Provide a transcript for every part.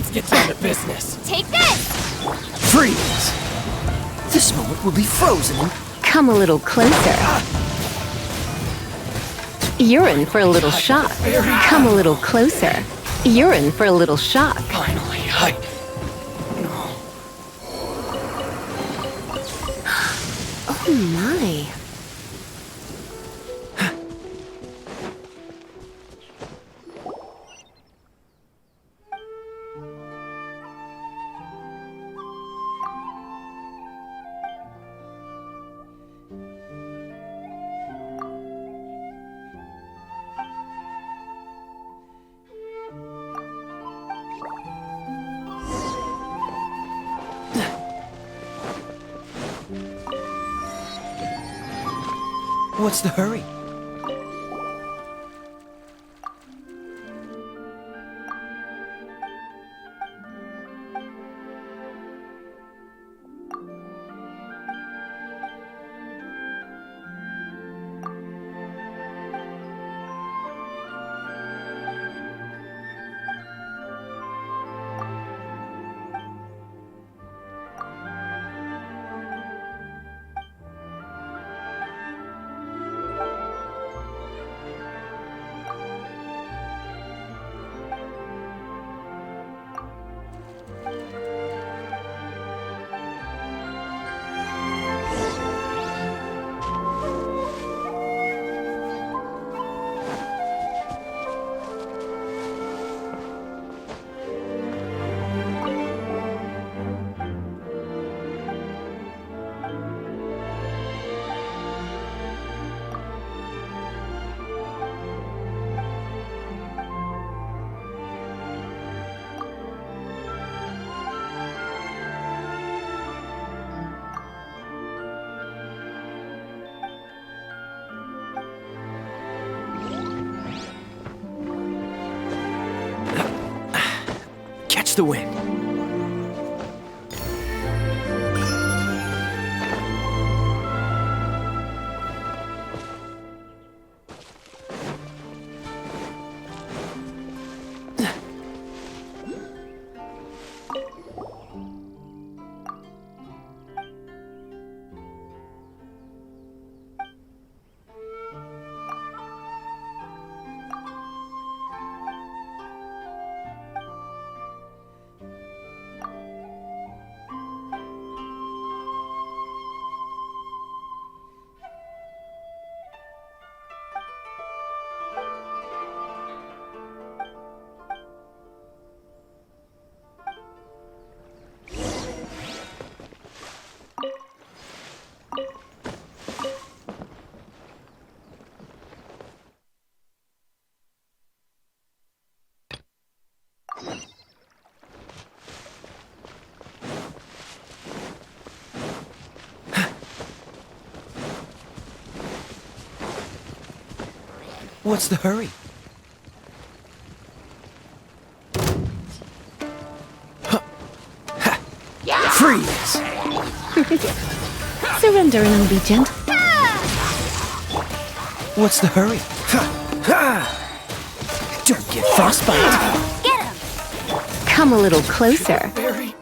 Let's get down to business. Take this! Freeze! This moment will be frozen in... Come a little closer. You're in for a little shock. Come a little closer. You're in for a little shock. Finally, Oh my. What's the hurry? Catch the wind. What's the hurry? Freeze! Surrender and I'll be gentle. What's the hurry? Don't get frostbite. Get him! Come a little closer. Very...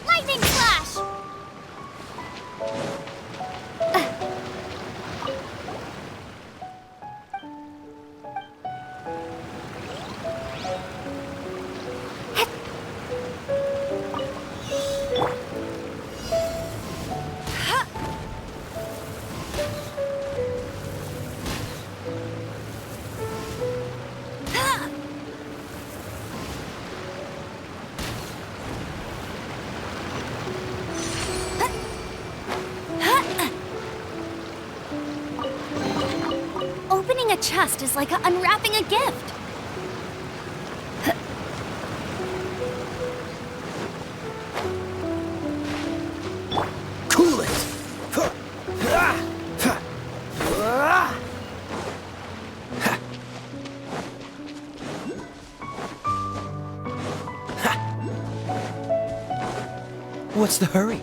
Lightning flash! Opening a chest is like unwrapping a gift. What's the hurry?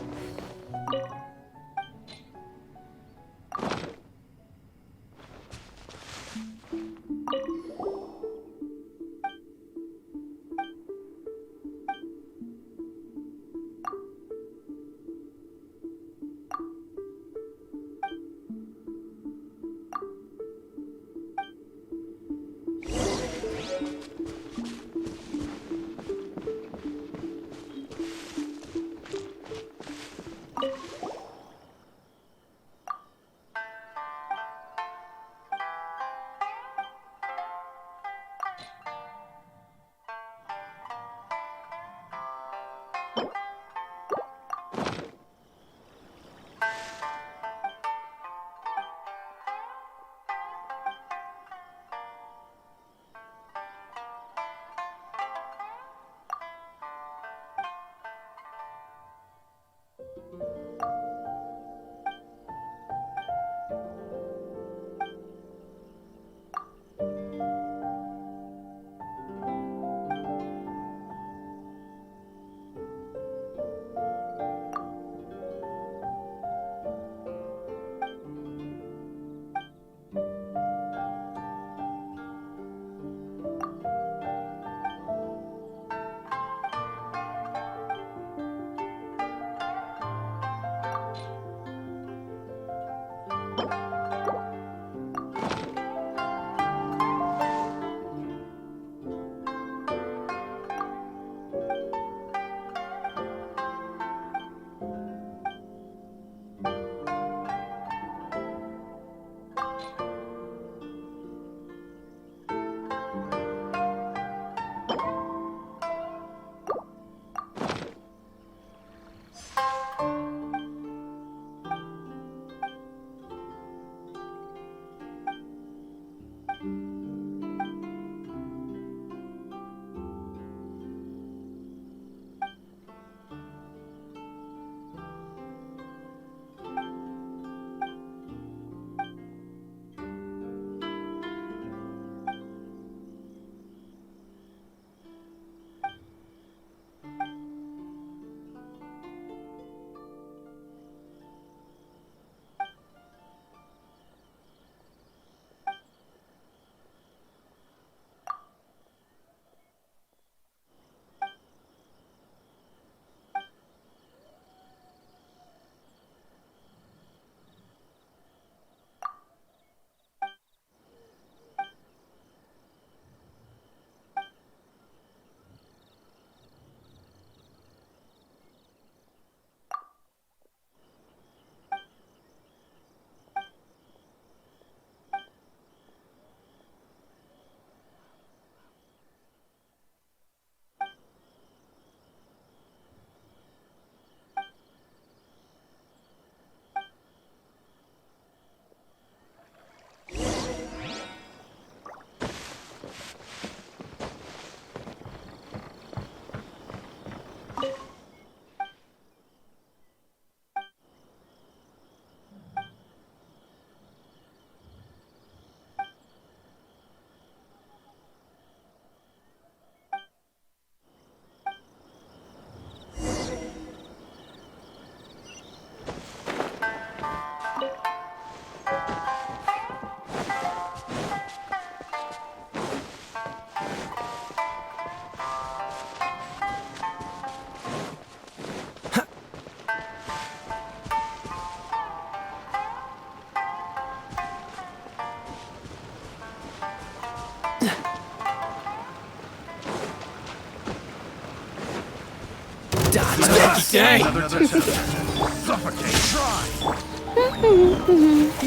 Dang!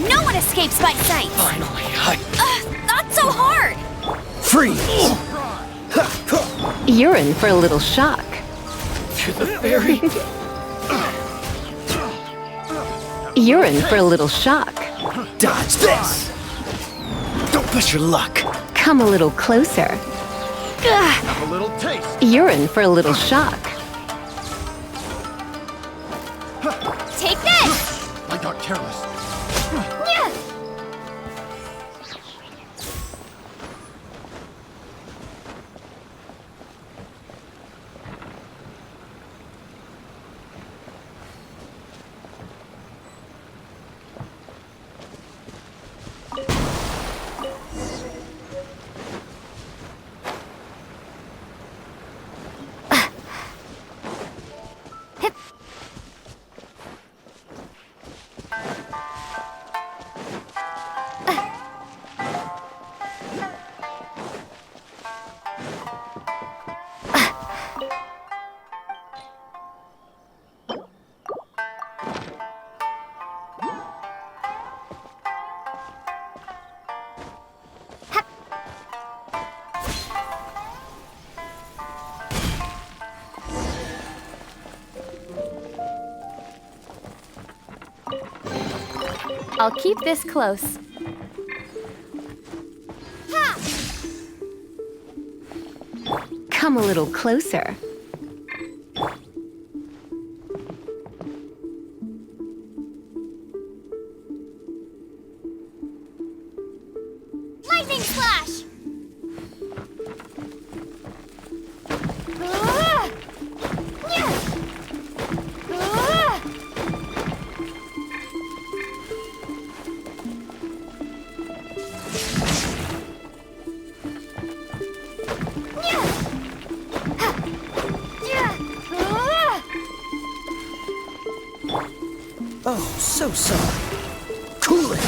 No one escapes my sight! Finally, Not so hard! freeze! You're in for a little shock. To the fairy! You're in for a little shock. Dodge this! Don't push your luck! Come a little closer. Have a little taste. You're in for a little shock. Take this! I got careless. Yeah. I'll keep this close. Come a little closer. Lightning slash! Oh, so sorry. Cool it!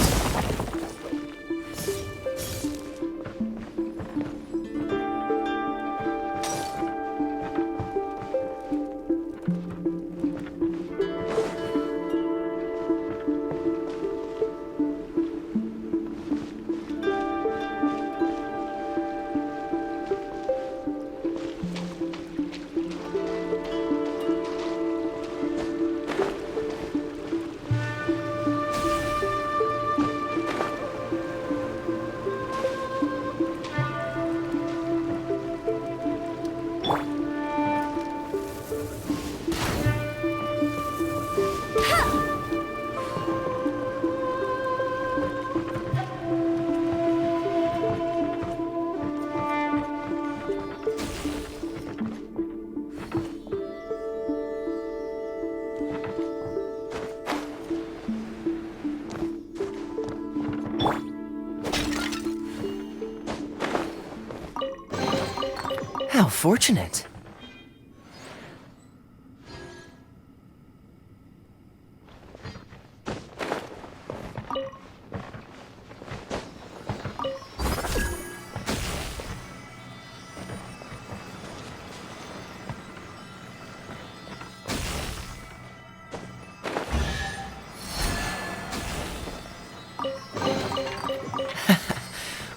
How fortunate.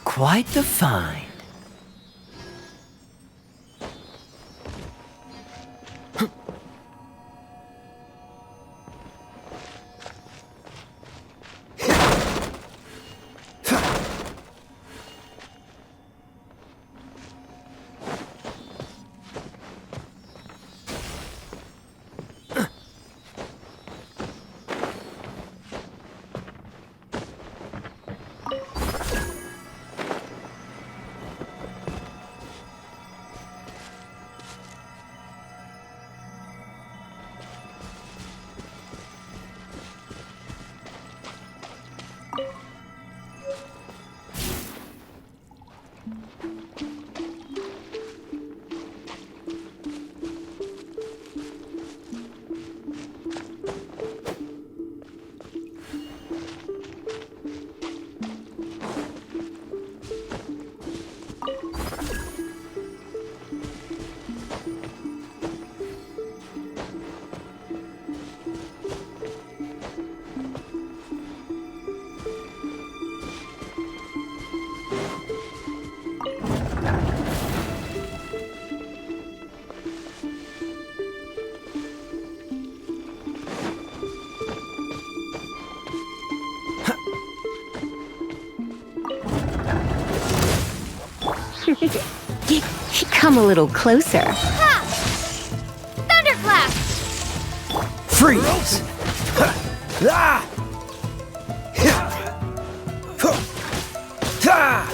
Quite the find. Come a little closer. Ha! Thunderclap! Freeze! Ah! Ah!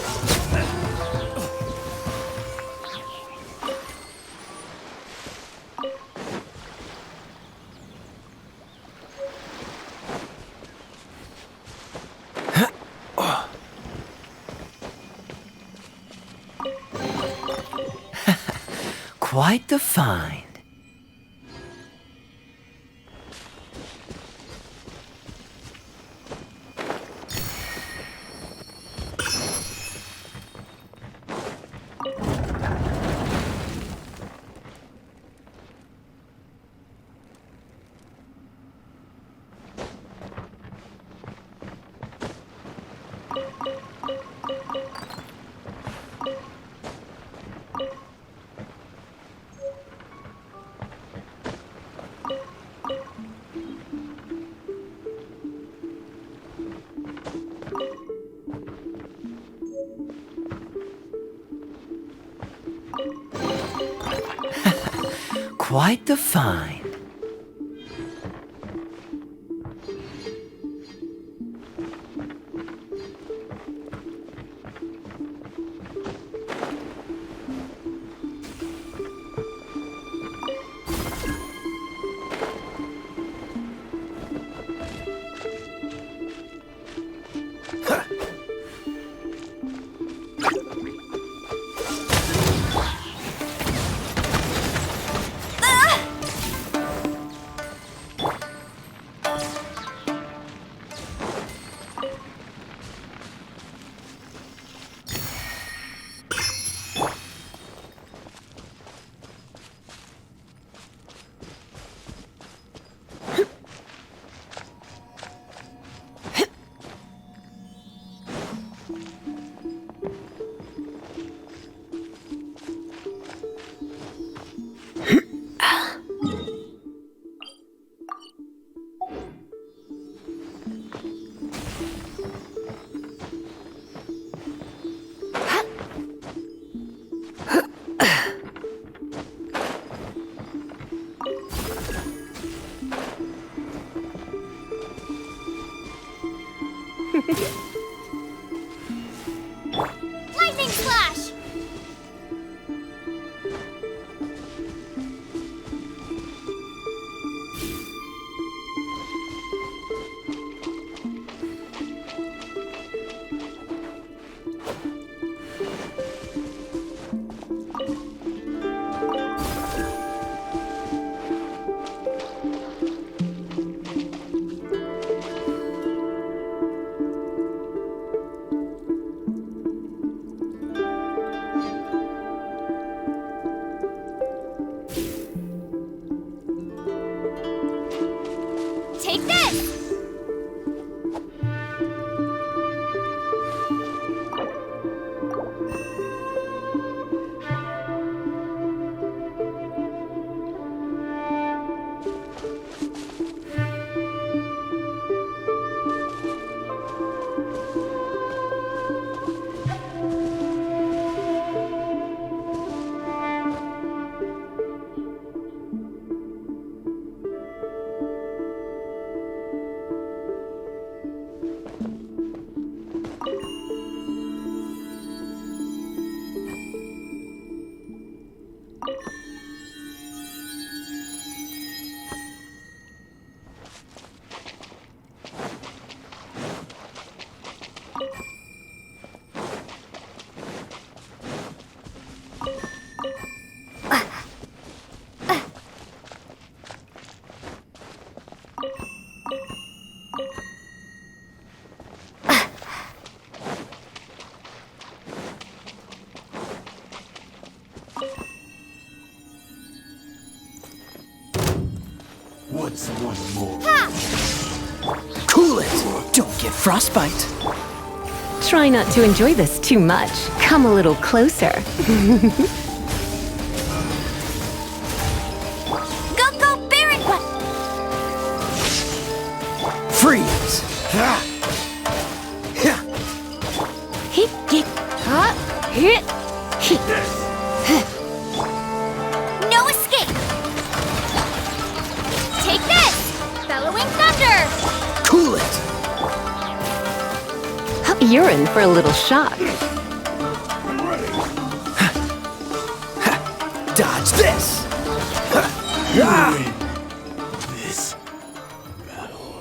Quite the find. quite the find. Lightning Slash! Take this! What's one more? Cool it! Don't get frostbite. Try not to enjoy this too much. Come a little closer. Go Baron! Freeze! Hit, get, hit, hit. No escape! Take this! Bellowing Thunder! Cool it! You're in for a little shock. Dodge this! This battle.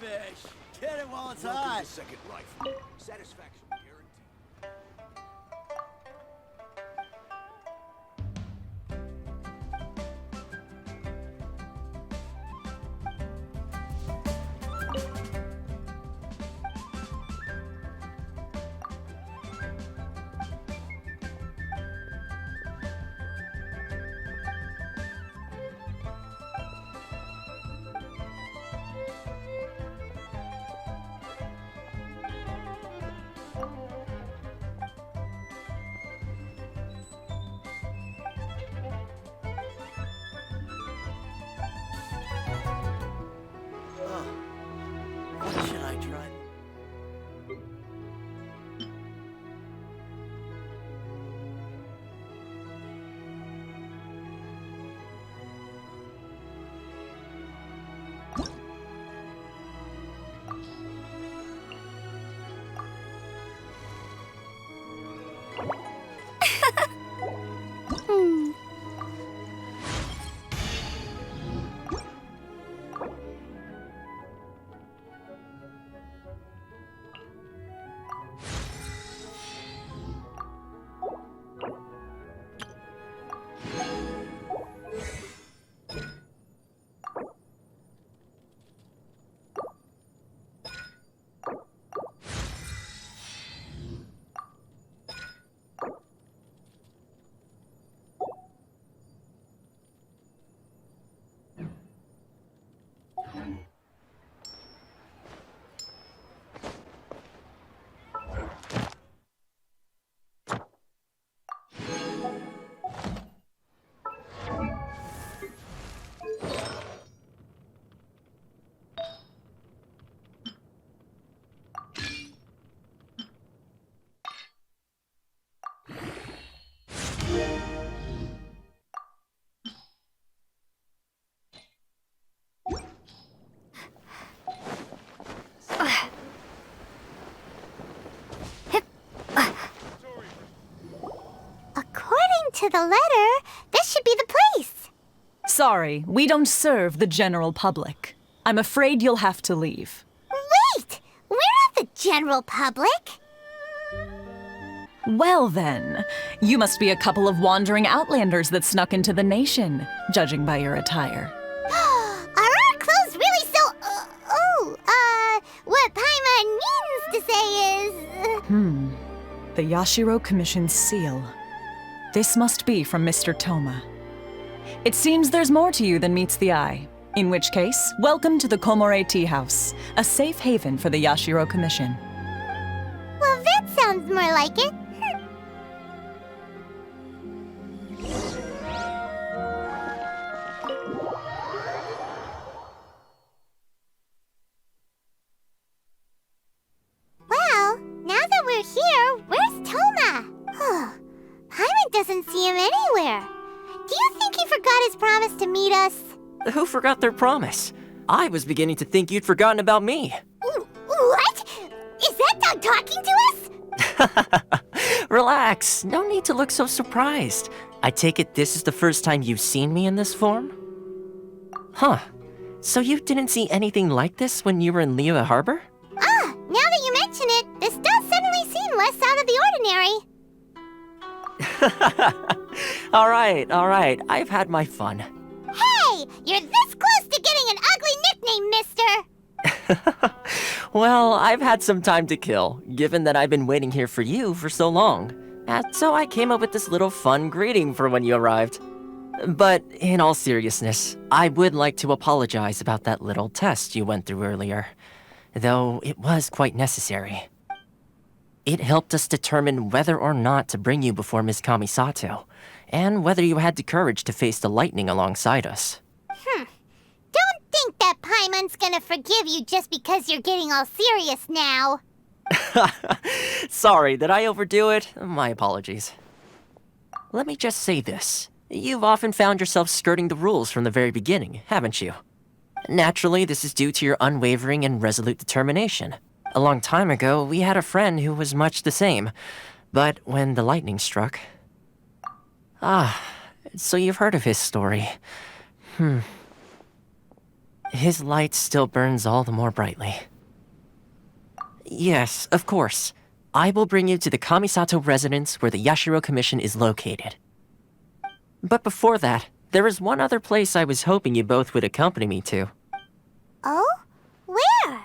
fish. Get it while it's Welcome hot. to Second Life. Satisfaction guaranteed. What should I try? According to the letter, this should be the place. Sorry, we don't serve the general public. I'm afraid you'll have to leave. Wait! We're not the general public. Well then, you must be a couple of wandering outlanders that snuck into the nation, judging by your attire. Are our clothes really so... what Paimon means to say is... The Yashiro Commission's seal. This must be from Mr. Toma. It seems there's more to you than meets the eye. In which case, welcome to the Komore Tea House, a safe haven for the Yashiro Commission. Well, that sounds more like it. Well, now that we're here, where's Toma? Paimon doesn't see him anywhere. Do you think he forgot his promise to meet us? Who forgot their promise? I was beginning to think you'd forgotten about me. What? Is that dog talking to us? Relax, no need to look so surprised. I take it this is the first time you've seen me in this form? Huh. So you didn't see anything like this when you were in Liyue Harbor? Now that you mention it, this does suddenly seem less out of the ordinary. All right, I've had my fun. Hey, you're this close to getting an ugly nickname, mister. Well, I've had some time to kill, given that I've been waiting here for you for so long. And so I came up with this little fun greeting for when you arrived. But in all seriousness, I would like to apologize about that little test you went through earlier, though it was quite necessary. It helped us determine whether or not to bring you before Ms. Kamisato, and whether you had the courage to face the lightning alongside us. Don't think that Paimon's gonna forgive you just because you're getting all serious now. Sorry, did I overdo it? My apologies. Let me just say this. You've often found yourself skirting the rules from the very beginning, haven't you? Naturally, this is due to your unwavering and resolute determination. A long time ago, we had a friend who was much the same. But when the lightning struck... So you've heard of his story. his light still burns all the more brightly. Yes, of course. I will bring you to the Kamisato residence where the Yashiro Commission is located. But before that, there is one other place I was hoping you both would accompany me to. Oh? Where?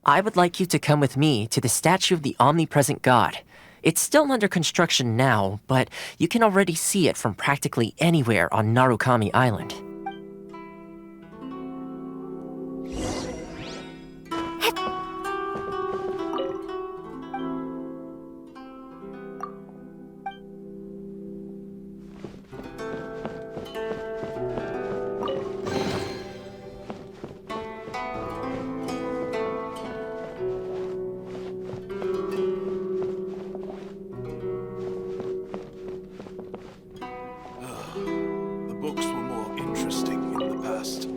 I would like you to come with me to the statue of the omnipresent god. It's still under construction now, but you can already see it from practically anywhere on Narukami Island. The books were more interesting in the past.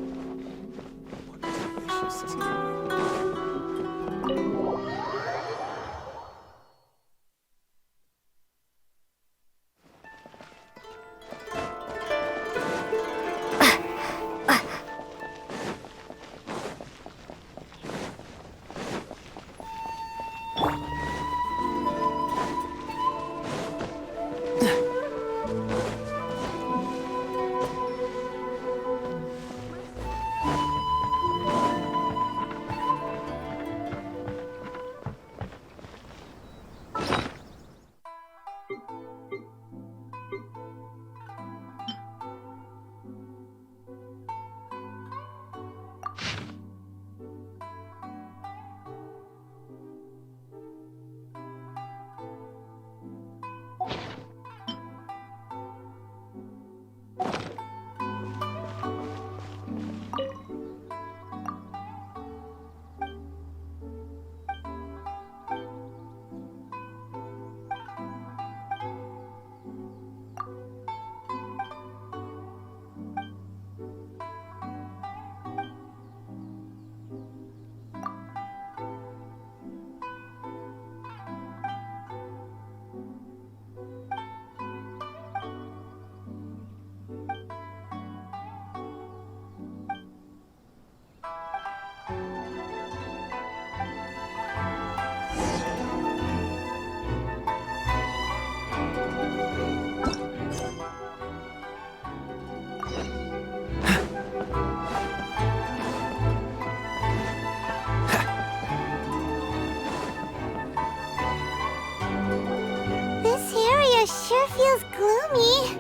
Sure feels gloomy.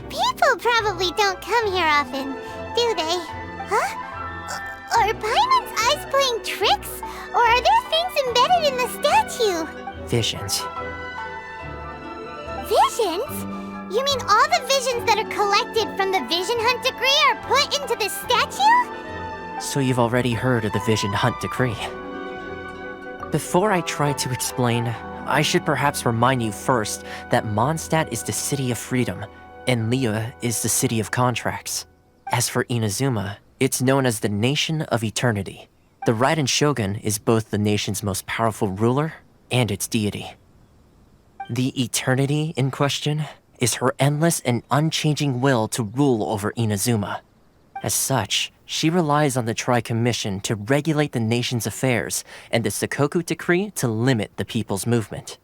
People probably don't come here often, do they? Huh? Are Paimon's eyes playing tricks? Or are there things embedded in the statue? Visions. Visions? You mean all the visions that are collected from the Vision Hunt Decree are put into this statue? So you've already heard of the Vision Hunt Decree. Before I try to explain, I should perhaps remind you first that Mondstadt is the city of freedom, and Liyue is the city of contracts. As for Inazuma, it's known as the Nation of Eternity. The Raiden Shogun is both the nation's most powerful ruler and its deity. The Eternity in question is her endless and unchanging will to rule over Inazuma. As such, she relies on the Tri-Commission to regulate the nation's affairs and the Sakoku Decree to limit the people's movement.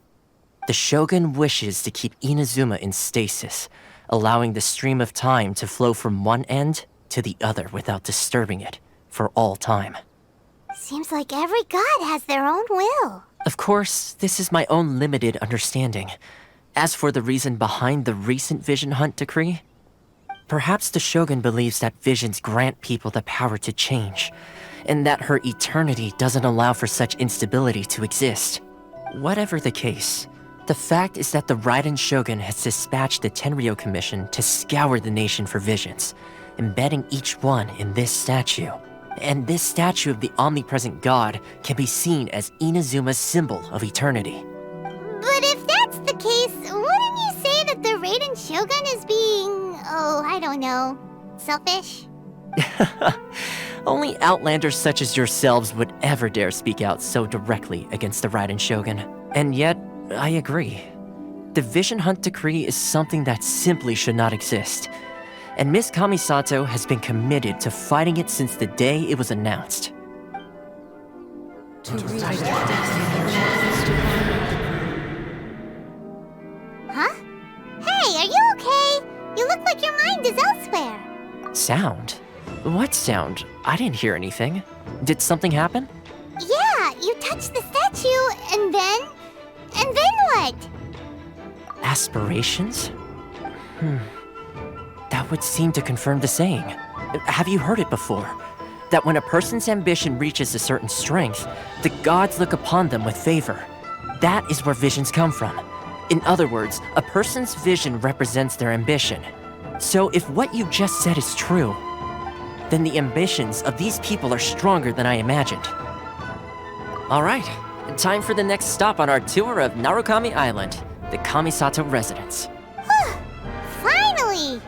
The Shogun wishes to keep Inazuma in stasis, allowing the stream of time to flow from one end to the other without disturbing it for all time. Seems like every god has their own will. Of course, this is my own limited understanding. As for the reason behind the recent Vision Hunt Decree, perhaps the Shogun believes that visions grant people the power to change, and that her eternity doesn't allow for such instability to exist. Whatever the case, the fact is that the Raiden Shogun has dispatched the Tenryou Commission to scour the nation for visions, embedding each one in this statue. And this statue of the omnipresent god can be seen as Inazuma's symbol of eternity. But if that's the case, wouldn't you say that the Raiden Shogun is being... I don't know, selfish? Only outlanders such as yourselves would ever dare speak out so directly against the Raiden Shogun. And yet, I agree. The Vision Hunt Decree is something that simply should not exist. and Miss Kamisato has been committed to fighting it since the day it was announced. Huh? Hey, are you okay? You look like your mind is elsewhere. Sound? What sound? I didn't hear anything. Did something happen? Yeah, you touched the statue, and then what? Aspirations? That would seem to confirm the saying. Have you heard it before? That when a person's ambition reaches a certain strength, the gods look upon them with favor. That is where visions come from. In other words, a person's vision represents their ambition. So if what you just said is true, then the ambitions of these people are stronger than I imagined. All right, time for the next stop on our tour of Narukami Island, the Kamisato residence. Finally!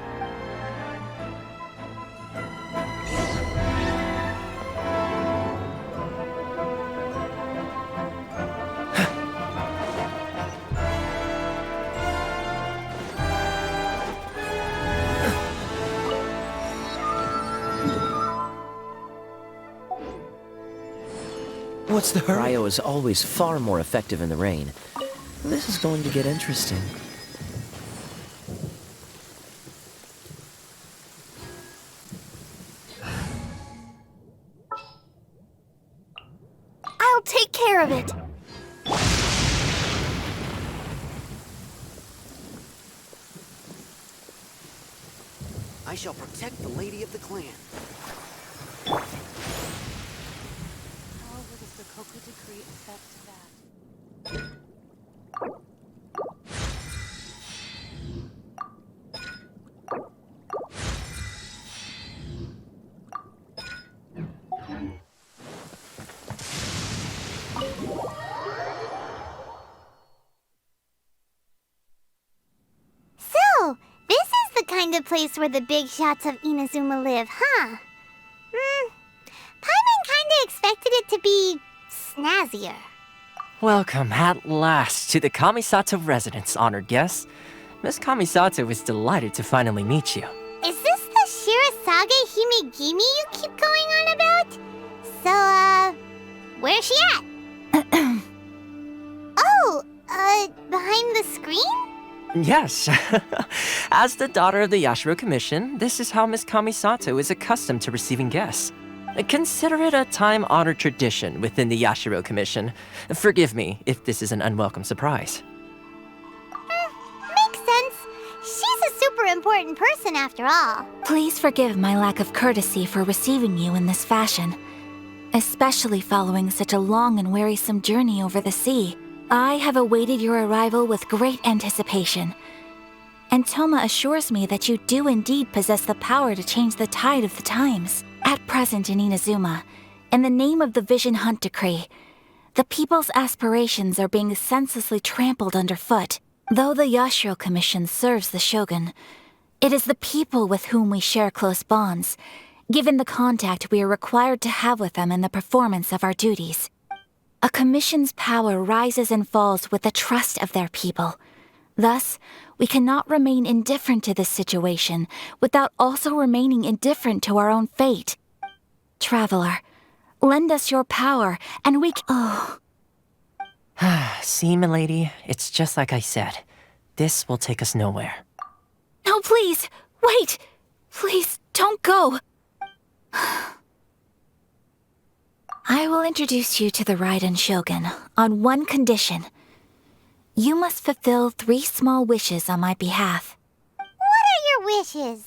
What's the hurry? Cryo is always far more effective in the rain. This is going to get interesting. I'll take care of it. I shall protect the lady of the clan. How will the Sakura decree affect that? So, this is the kind of place where the big shots of Inazuma live, huh? Paimon kinda expected it to be snazzier. Welcome at last to the Kamisato residence, honored guests. Miss Kamisato is delighted to finally meet you. Is this the Shirasage Himegimi you keep going on about? So, where's she at? Oh, behind the screen? Yes. As the daughter of the Yashiro Commission, this is how Miss Kamisato is accustomed to receiving guests. Consider it a time-honored tradition within the Yashiro Commission. Forgive me if this is an unwelcome surprise. Makes sense. She's a super important person after all. Please forgive my lack of courtesy for receiving you in this fashion, especially following such a long and wearisome journey over the sea. I have awaited your arrival with great anticipation, and Toma assures me that you do indeed possess the power to change the tide of the times. At present in Inazuma, in the name of the Vision Hunt Decree, the people's aspirations are being senselessly trampled underfoot. Though the Yashiro Commission serves the Shogun, it is the people with whom we share close bonds, given the contact we are required to have with them in the performance of our duties. A commission's power rises and falls with the trust of their people. Thus, we cannot remain indifferent to this situation without also remaining indifferent to our own fate. Traveler, lend us your power, and we See, milady, it's just like I said. This will take us nowhere. No, please! Wait! Please, don't go! I will introduce you to the Raiden Shogun on one condition. You must fulfill 3 small wishes on my behalf. What are your wishes?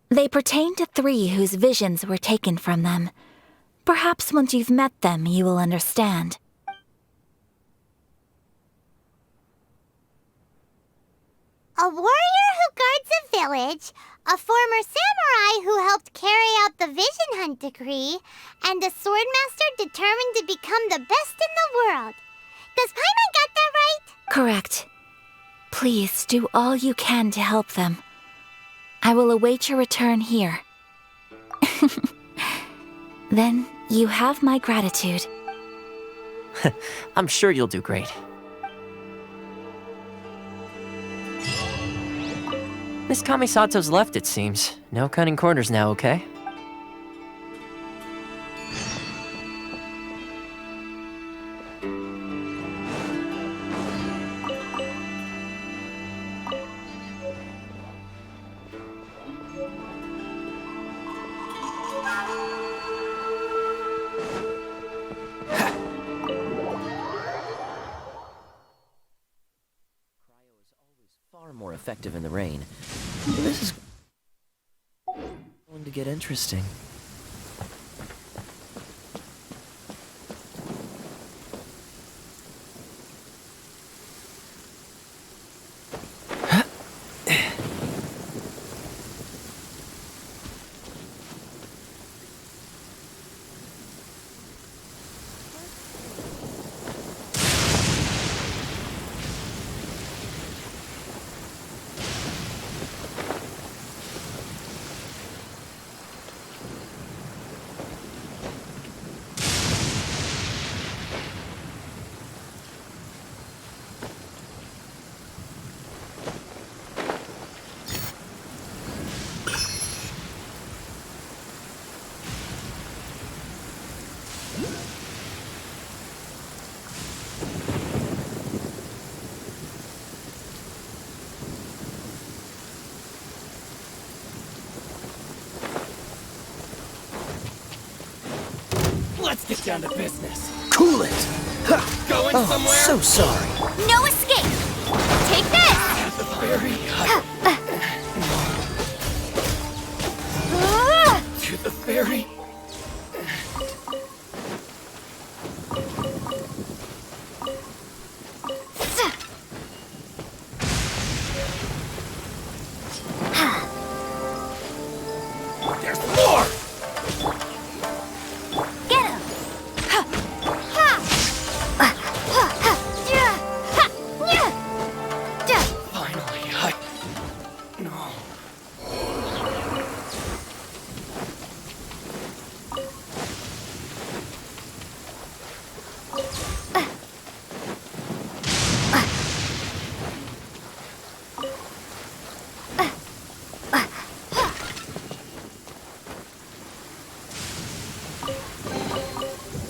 They pertain to 3 whose visions were taken from them. Perhaps once you've met them, you will understand. A warrior who guards a village, a former samurai who helped carry out the Vision Hunt Decree, and a swordmaster determined to become the best in the world. Does Paimon got that right? Correct. Please do all you can to help them. I will await your return here. Then you have my gratitude. I'm sure you'll do great. Miss Kamisato's left, it seems. No cutting corners now, okay? Far more effective in the rain. This is going to get interesting. Let's get down to business. Cool it! Going somewhere? So sorry. No escape! Take this! The ferry. To the ferry. There's more! Get him! Finally, No.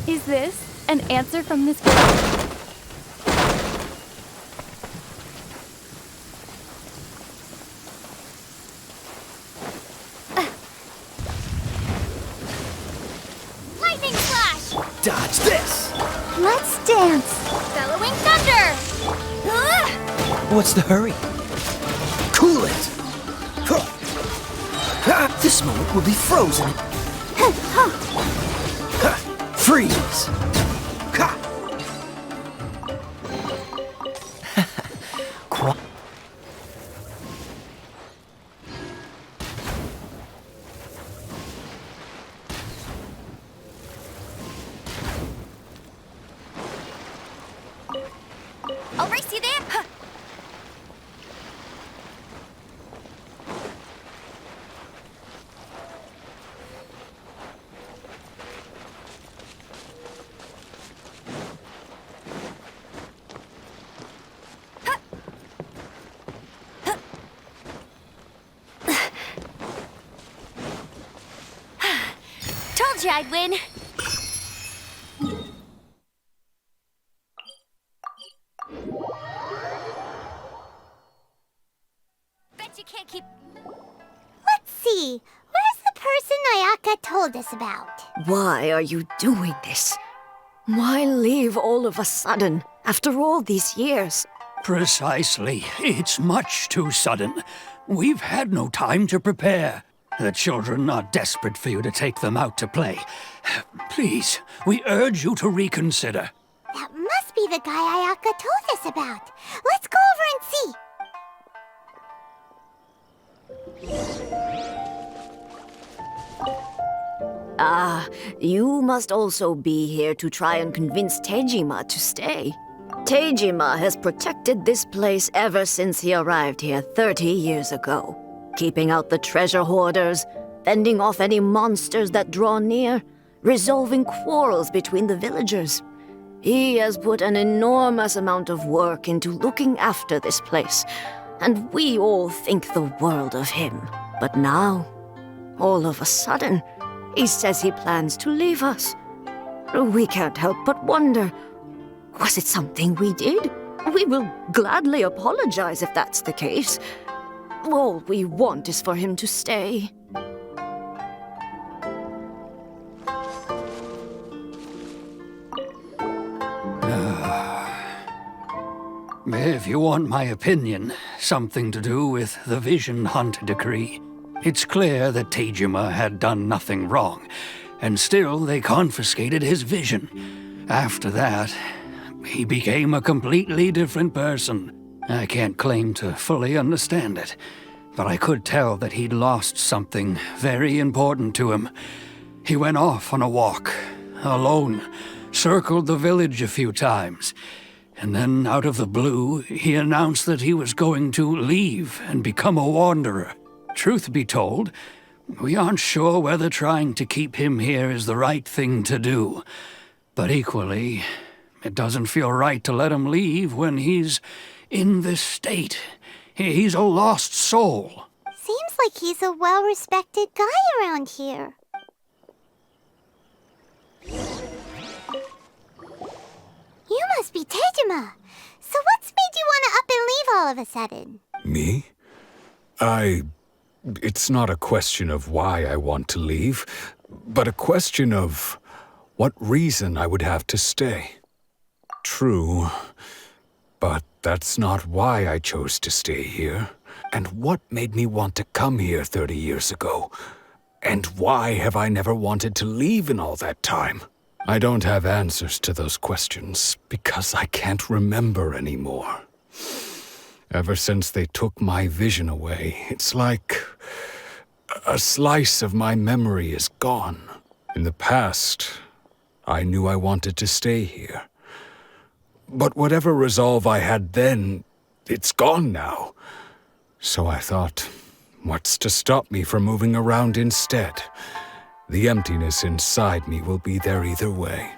Is this an answer from this girl? Lightning flash! Dodge this! Let's dance! Bellowing thunder! What's the hurry? Cool it! This moment will be frozen. Freeze! I'll race you there! Told you I'd win. Bet you can't keep... Let's see. Where's the person Ayaka told us about? Why are you doing this? Why leave all of a sudden, after all these years? Precisely. It's much too sudden. We've had no time to prepare. The children are desperate for you to take them out to play. Please, we urge you to reconsider. That must be the guy Ayaka told us about. Let's go over and see. Ah, you must also be here to try and convince Tejima to stay. Tejima has protected this place ever since he arrived here 30 years ago. Keeping out the treasure hoarders, fending off any monsters that draw near, resolving quarrels between the villagers. He has put an enormous amount of work into looking after this place. and we all think the world of him. But now, all of a sudden, he says he plans to leave us. We can't help but wonder, was it something we did? We will gladly apologize if that's the case. All we want is for him to stay. If you want my opinion, something to do with the Vision Hunt decree. It's clear that Tejima had done nothing wrong, and still they confiscated his vision. After that, he became a completely different person. I can't claim to fully understand it, but I could tell that he'd lost something very important to him. He went off on a walk, alone, circled the village a few times, and then out of the blue, he announced that he was going to leave and become a wanderer. Truth be told, we aren't sure whether trying to keep him here is the right thing to do. But equally, it doesn't feel right to let him leave when he's in this state. He's a lost soul. Seems like he's a well-respected guy around here. You must be Tejima. So what's made you want to up and leave all of a sudden? Me? It's not a question of why I want to leave, but a question of what reason I would have to stay. True, but that's not why I chose to stay here. And what made me want to come here 30 years ago? And why have I never wanted to leave in all that time? I don't have answers to those questions because I can't remember anymore. Ever since they took my vision away, it's like a slice of my memory is gone. In the past, I knew I wanted to stay here. But whatever resolve I had then, it's gone now. So I thought, what's to stop me from moving around instead? The emptiness inside me will be there either way.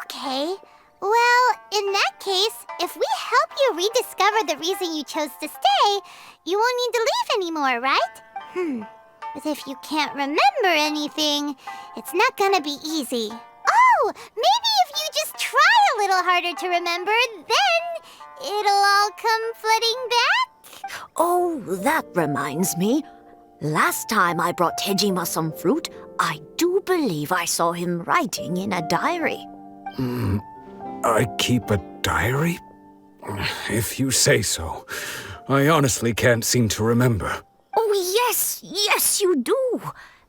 Okay. Well, in that case, if we help you rediscover the reason you chose to stay, you won't need to leave anymore, right? But if you can't remember anything, it's not gonna be easy. Oh, maybe if you just try a little harder to remember, then it'll all come flooding back? Oh, that reminds me. Last time I brought Tejima some fruit, I do believe I saw him writing in a diary. I keep a diary? If you say so. I honestly can't seem to remember. Oh, yes, you do.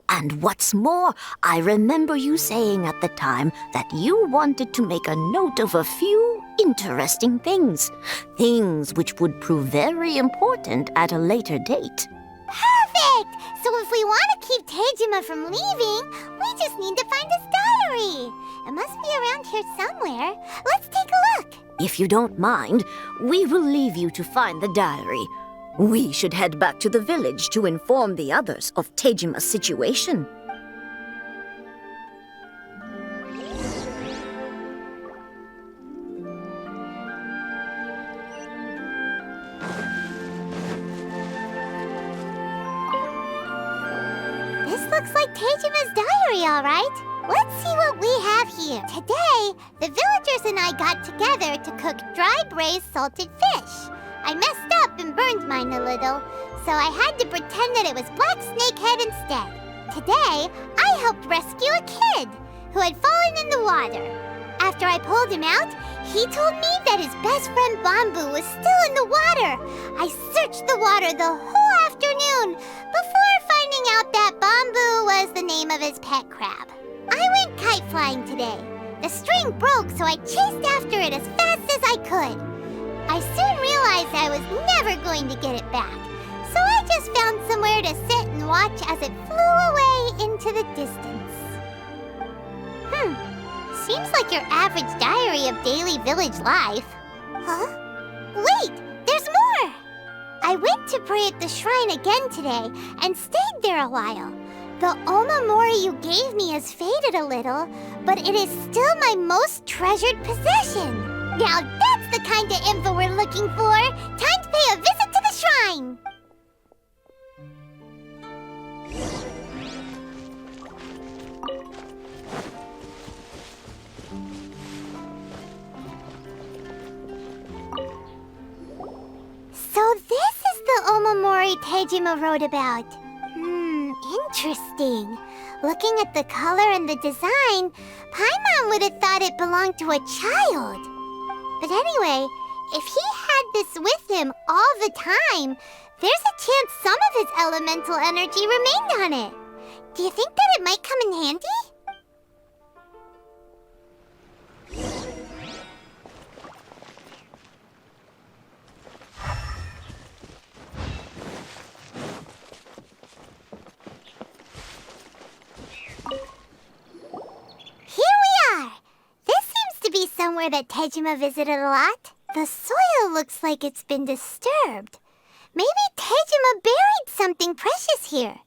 And what's more, I remember you saying at the time that you wanted to make a note of a few interesting things. Things which would prove very important at a later date. Perfect! So if we want to keep Tejima from leaving, we just need to find his diary. It must be around here somewhere. Let's take a look. If you don't mind, we will leave you to find the diary. We should head back to the village to inform the others of Tejima's situation. This looks like Tejima's diary, all right. Let's see what we have here. Today, the villagers and I got together to cook dry braised salted fish. I messed up and burned mine a little, so I had to pretend that it was black snakehead instead. Today, I helped rescue a kid who had fallen in the water. After I pulled him out, he told me that his best friend Bamboo was still in the water. I searched the water the whole afternoon before finding out that Bamboo was the name of his pet crab. I went kite flying today. The string broke, so I chased after it as fast as I could. I soon realized I was never going to get it back, so I just found somewhere to sit and watch as it flew away into the distance. Seems like your average diary of daily village life. Huh? Wait, there's more! I went to pray at the shrine again today and stayed there a while. The Omamori you gave me has faded a little, but it is still my most treasured possession. Now that's the kind of info we're looking for. Time to pay a visit to the shrine! So this is the Omamori Tejima wrote about. Interesting. Looking at the color and the design, Paimon would have thought it belonged to a child. But anyway, if he had this with him all the time, there's a chance some of his elemental energy remained on it. Do you think that it might come in handy? Somewhere that Tejima visited a lot. The soil looks like it's been disturbed. Maybe Tejima buried something precious here.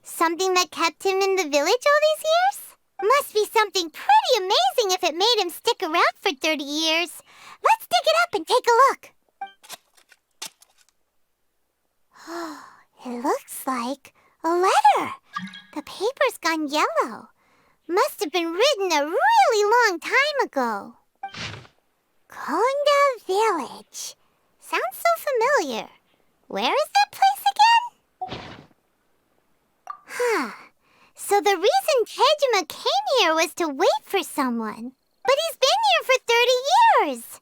Something that kept him in the village all these years? Must be something pretty amazing if it made him stick around for 30 years. Let's dig it up and take a look. It looks like a letter. The paper's gone yellow. Must have been written a really long time ago. Konda Village. Sounds so familiar. Where is that place again? So the reason Tejima came here was to wait for someone. But he's been here for 30 years.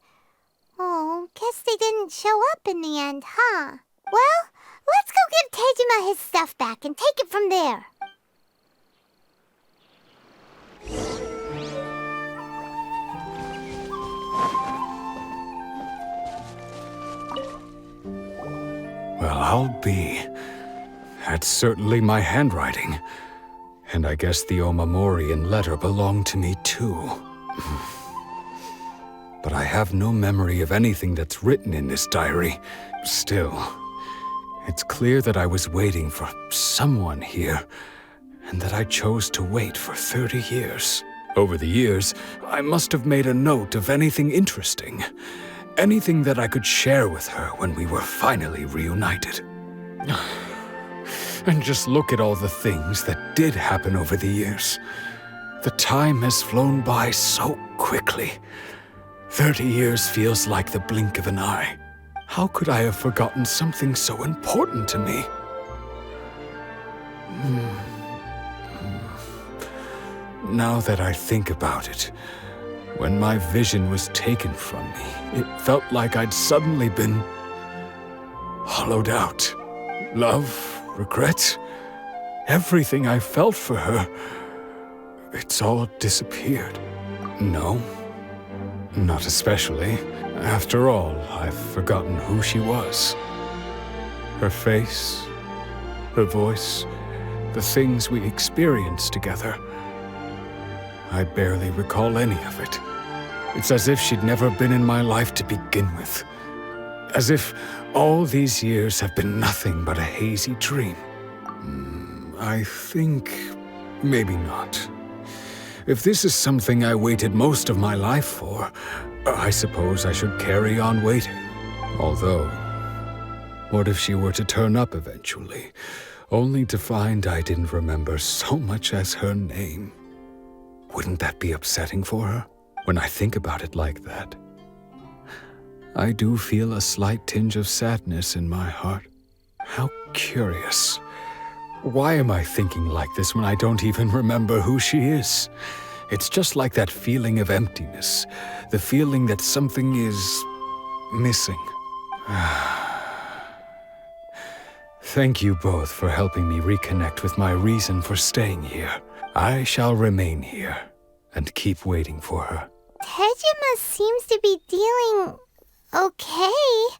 Oh, guess they didn't show up in the end, huh? Well, let's go give Tejima his stuff back and take it from there. Well, I'll be. That's certainly my handwriting. And I guess the Omamorian letter belonged to me too. But I have no memory of anything that's written in this diary. Still, it's clear that I was waiting for someone here, and that I chose to wait for 30 years. Over the years, I must have made a note of anything interesting. Anything that I could share with her when we were finally reunited. And just look at all the things that did happen over the years. The time has flown by so quickly. 30 years feels like the blink of an eye. How could I have forgotten something so important to me? Now that I think about it, when my vision was taken from me, it felt like I'd suddenly been hollowed out. Love, regret, everything I felt for her, it's all disappeared. No, not especially. After all, I've forgotten who she was. Her face, her voice, the things we experienced together. I barely recall any of it. It's as if she'd never been in my life to begin with. As if all these years have been nothing but a hazy dream. I think maybe not. If this is something I waited most of my life for, I suppose I should carry on waiting. Although, what if she were to turn up eventually, only to find I didn't remember so much as her name? Wouldn't that be upsetting for her? When I think about it like that, I do feel a slight tinge of sadness in my heart. How curious. Why am I thinking like this when I don't even remember who she is? It's just like that feeling of emptiness, the feeling that something is missing. Thank you both for helping me reconnect with my reason for staying here. I shall remain here and keep waiting for her. Tejima seems to be dealing okay,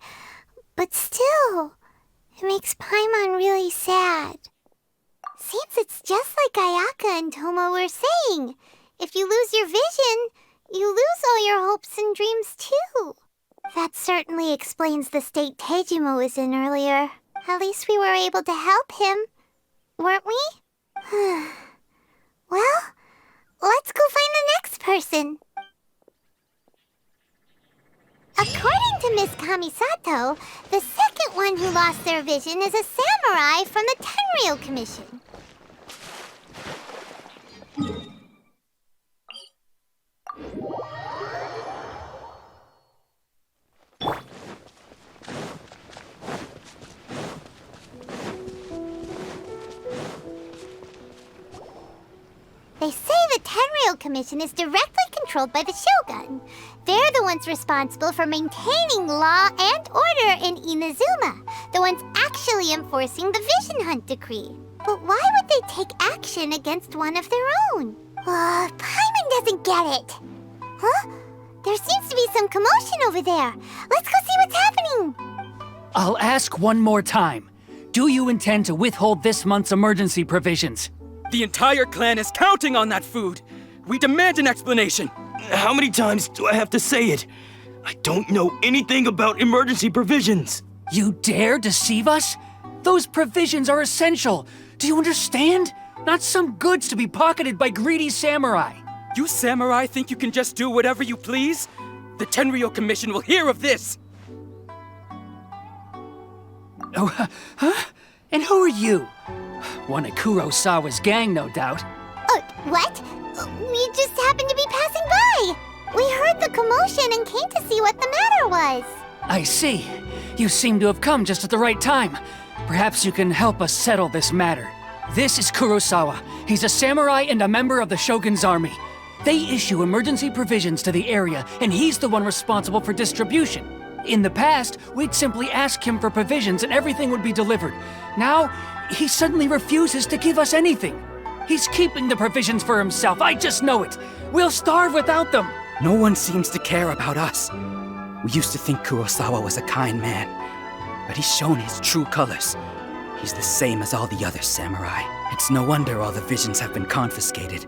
but still, it makes Paimon really sad. Seems it's just like Ayaka and Toma were saying. If you lose your vision, you lose all your hopes and dreams too. That certainly explains the state Tejima was in earlier. At least we were able to help him, weren't we? Well, let's go find the next person. According to Miss Kamisato, the second one who lost their vision is a samurai from the Tenryou Commission. They say the Tenryou Commission is directly controlled by the Shogun. They're the ones responsible for maintaining law and order in Inazuma, the ones actually enforcing the Vision Hunt Decree. But why would they take action against one of their own? Paimon doesn't get it. Huh? There seems to be some commotion over there. Let's go see what's happening. I'll ask one more time. Do you intend to withhold this month's emergency provisions? The entire clan is counting on that food. We demand an explanation. How many times do I have to say it? I don't know anything about emergency provisions. You dare deceive us? Those provisions are essential. Do you understand? Not some goods to be pocketed by greedy samurai. You samurai think you can just do whatever you please? The Tenryou Commission will hear of this. Oh, huh? And who are you? One of Kurosawa's gang, no doubt. What? We just happened to be passing by. We heard the commotion and came to see what the matter was. I see. You seem to have come just at the right time. Perhaps you can help us settle this matter. This is Kurosawa. He's a samurai and a member of the Shogun's army. They issue emergency provisions to the area, and he's the one responsible for distribution. In the past, we'd simply ask him for provisions and everything would be delivered. Now, he suddenly refuses to give us anything. He's keeping the provisions for himself, I just know it. We'll starve without them. No one seems to care about us. We used to think Kurosawa was a kind man, but he's shown his true colors. He's the same as all the other samurai. It's no wonder all the visions have been confiscated.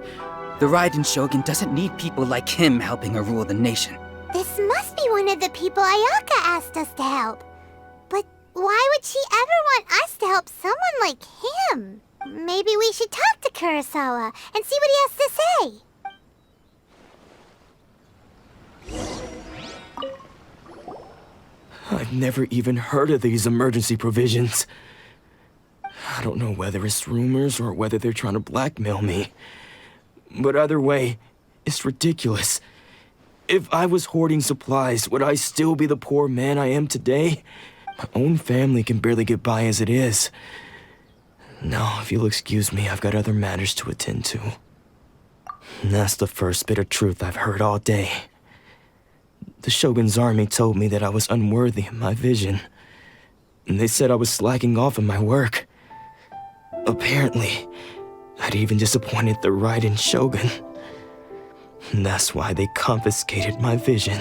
The Raiden Shogun doesn't need people like him helping her rule the nation. This must be one of the people Ayaka asked us to help. But why would she ever want us to help someone like him? Maybe we should talk to Kurosawa and see what he has to say. I've never even heard of these emergency provisions. I don't know whether it's rumors or whether they're trying to blackmail me. But either way, it's ridiculous. If I was hoarding supplies, would I still be the poor man I am today? My own family can barely get by as it is. No, if you'll excuse me, I've got other matters to attend to. And that's the first bit of truth I've heard all day. The Shogun's army told me that I was unworthy of my vision. And they said I was slacking off in my work. Apparently, I'd even disappointed the Raiden Shogun. And that's why they confiscated my vision.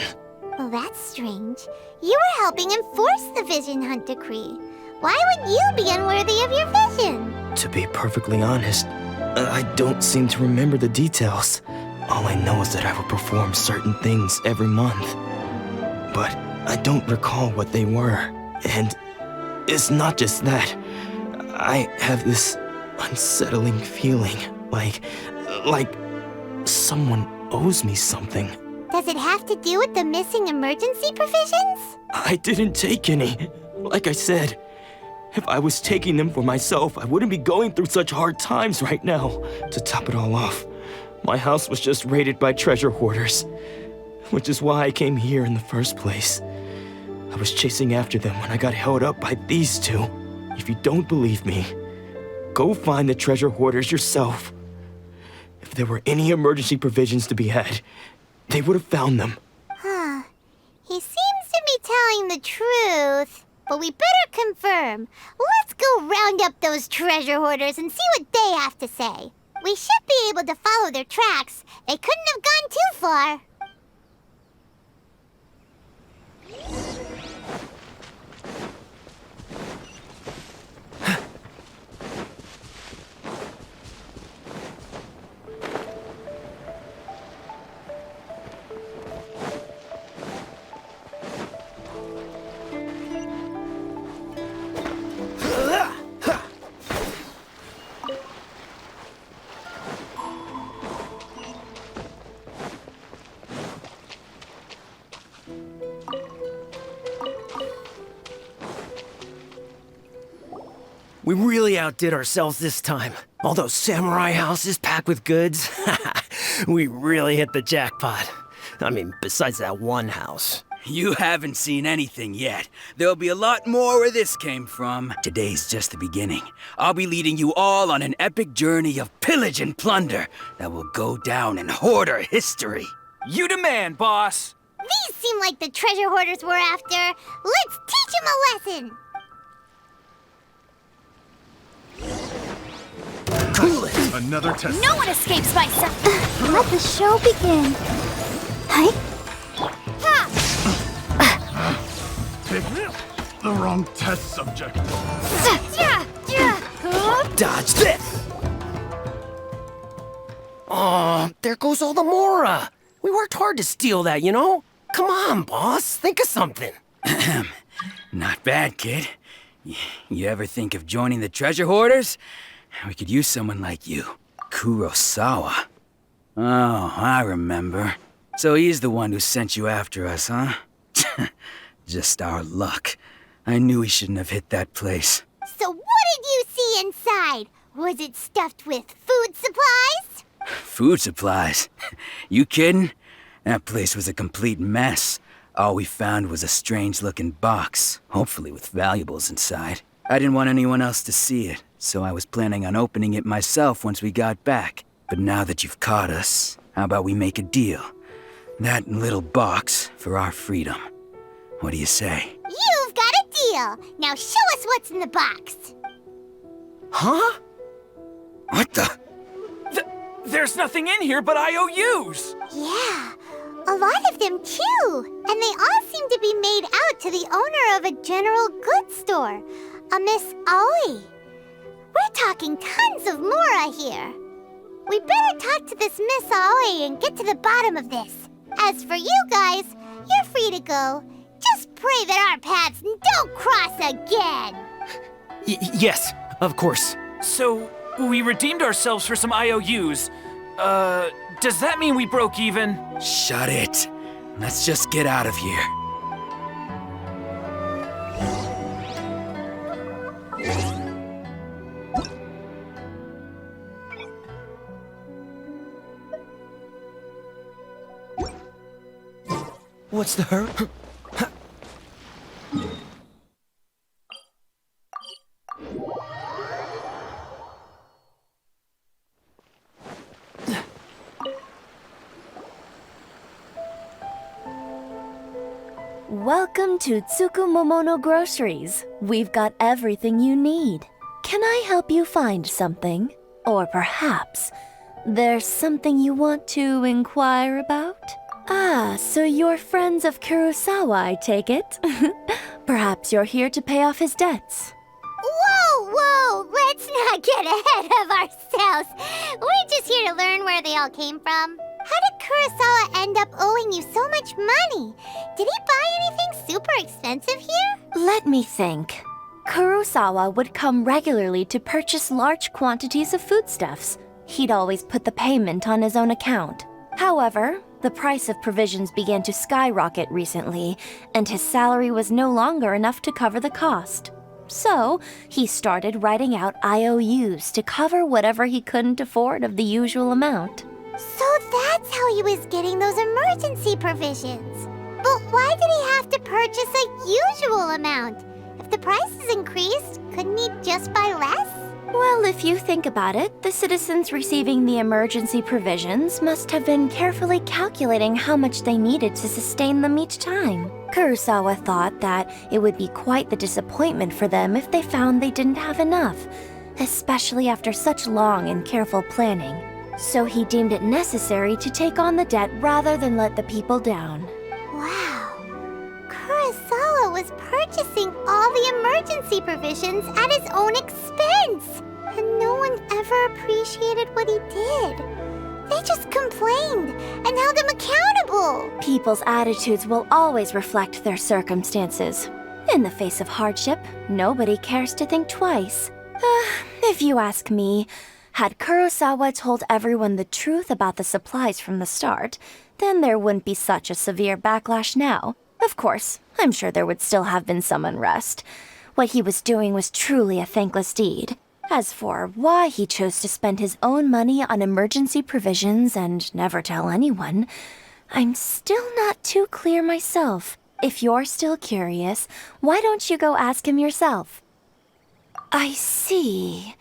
Well, that's strange. You were helping enforce the Vision Hunt Decree. Why would you be unworthy of your vision? To be perfectly honest, I don't seem to remember the details. All I know is that I would perform certain things every month. But I don't recall what they were. And it's not just that. I have this unsettling feeling, like someone owes me something. Does it have to do with the missing emergency provisions? I didn't take any. Like I said, if I was taking them for myself, I wouldn't be going through such hard times right now. To top it all off, my house was just raided by treasure hoarders, which is why I came here in the first place. I was chasing after them when I got held up by these two. If you don't believe me, go find the treasure hoarders yourself. If there were any emergency provisions to be had, they would have found them. Huh. He seems to be telling the truth. But we better confirm. Let's go round up those treasure hoarders and see what they have to say. We should be able to follow their tracks. They couldn't have gone too far. We really outdid ourselves this time. All those samurai houses packed with goods. We really hit the jackpot. I mean, besides that one house. You haven't seen anything yet. There'll be a lot more where this came from. Today's just the beginning. I'll be leading you all on an epic journey of pillage and plunder that will go down in hoarder history. You demand, boss! These seem like the treasure hoarders we're after. Let's teach them a lesson! Cool it! Another test. No one escapes my sight. Let the show begin. Hi. Pick the wrong test subject. Dodge this! Aw, there goes all the Mora. We worked hard to steal that, you know? Come on, boss. Think of something. Not bad, kid. You ever think of joining the treasure hoarders? We could use someone like you. Kurosawa. Oh, I remember. So he's the one who sent you after us, huh? Just our luck. I knew he shouldn't have hit that place. So what did you see inside? Was it stuffed with food supplies? Food supplies? You kidding? That place was a complete mess. All we found was a strange-looking box, hopefully with valuables inside. I didn't want anyone else to see it, so I was planning on opening it myself once we got back. But now that you've caught us, how about we make a deal? That little box for our freedom. What do you say? You've got a deal. Now show us what's in the box. Huh? What the? There's nothing in here but IOUs! Yeah, a lot of them too. And they all seem to be made out to the owner of a general goods store, a Miss Aoi. We're talking tons of Mora here. We better talk to this Miss Aoi and get to the bottom of this. As for you guys, you're free to go. Just pray that our paths don't cross again. Yes, of course. So, we redeemed ourselves for some IOUs. Does that mean we broke even? Shut it. Let's just get out of here. What's the hurry? Welcome to Tsukumomono Groceries. We've got everything you need. Can I help you find something? Or perhaps there's something you want to inquire about? Ah, so you're friends of Kurosawa, I take it. Perhaps you're here to pay off his debts. Whoa, let's not get ahead of ourselves. We're just here to learn where they all came from. How did Kurosawa end up owing you so much money? Did he buy anything super expensive here? Let me think. Kurosawa would come regularly to purchase large quantities of foodstuffs. He'd always put the payment on his own account. However, the price of provisions began to skyrocket recently, and his salary was no longer enough to cover the cost. So, he started writing out IOUs to cover whatever he couldn't afford of the usual amount. So that's how he was getting those emergency provisions. But why did he have to purchase a usual amount? If the prices increased, couldn't he just buy less? Well, if you think about it, the citizens receiving the emergency provisions must have been carefully calculating how much they needed to sustain them each time. Kurosawa thought that it would be quite the disappointment for them if they found they didn't have enough, especially after such long and careful planning. So he deemed it necessary to take on the debt rather than let the people down. Wow. Kurosawa was purchasing all the emergency provisions at his own expense. And no one ever appreciated what he did. They just complained and held him accountable. People's attitudes will always reflect their circumstances. In the face of hardship, nobody cares to think twice. If you ask me, had Kurosawa told everyone the truth about the supplies from the start, then there wouldn't be such a severe backlash now. Of course, I'm sure there would still have been some unrest. What he was doing was truly a thankless deed. As for why he chose to spend his own money on emergency provisions and never tell anyone, I'm still not too clear myself. If you're still curious, why don't you go ask him yourself? I see.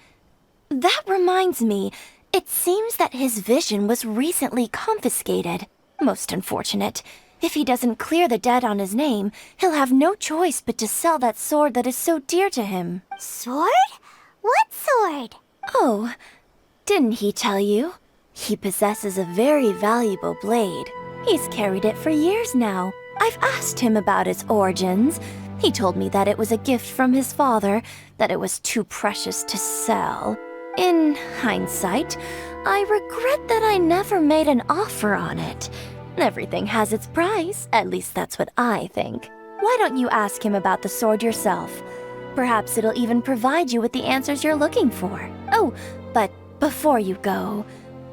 That reminds me, it seems that his vision was recently confiscated. Most unfortunate. If he doesn't clear the debt on his name, he'll have no choice but to sell that sword that is so dear to him. Sword? What sword? Oh, didn't he tell you? He possesses a very valuable blade. He's carried it for years now. I've asked him about its origins. He told me that it was a gift from his father, that it was too precious to sell. In hindsight, I regret that I never made an offer on it. Everything has its price, at least that's what I think. Why don't you ask him about the sword yourself? Perhaps it'll even provide you with the answers you're looking for. Oh, but before you go,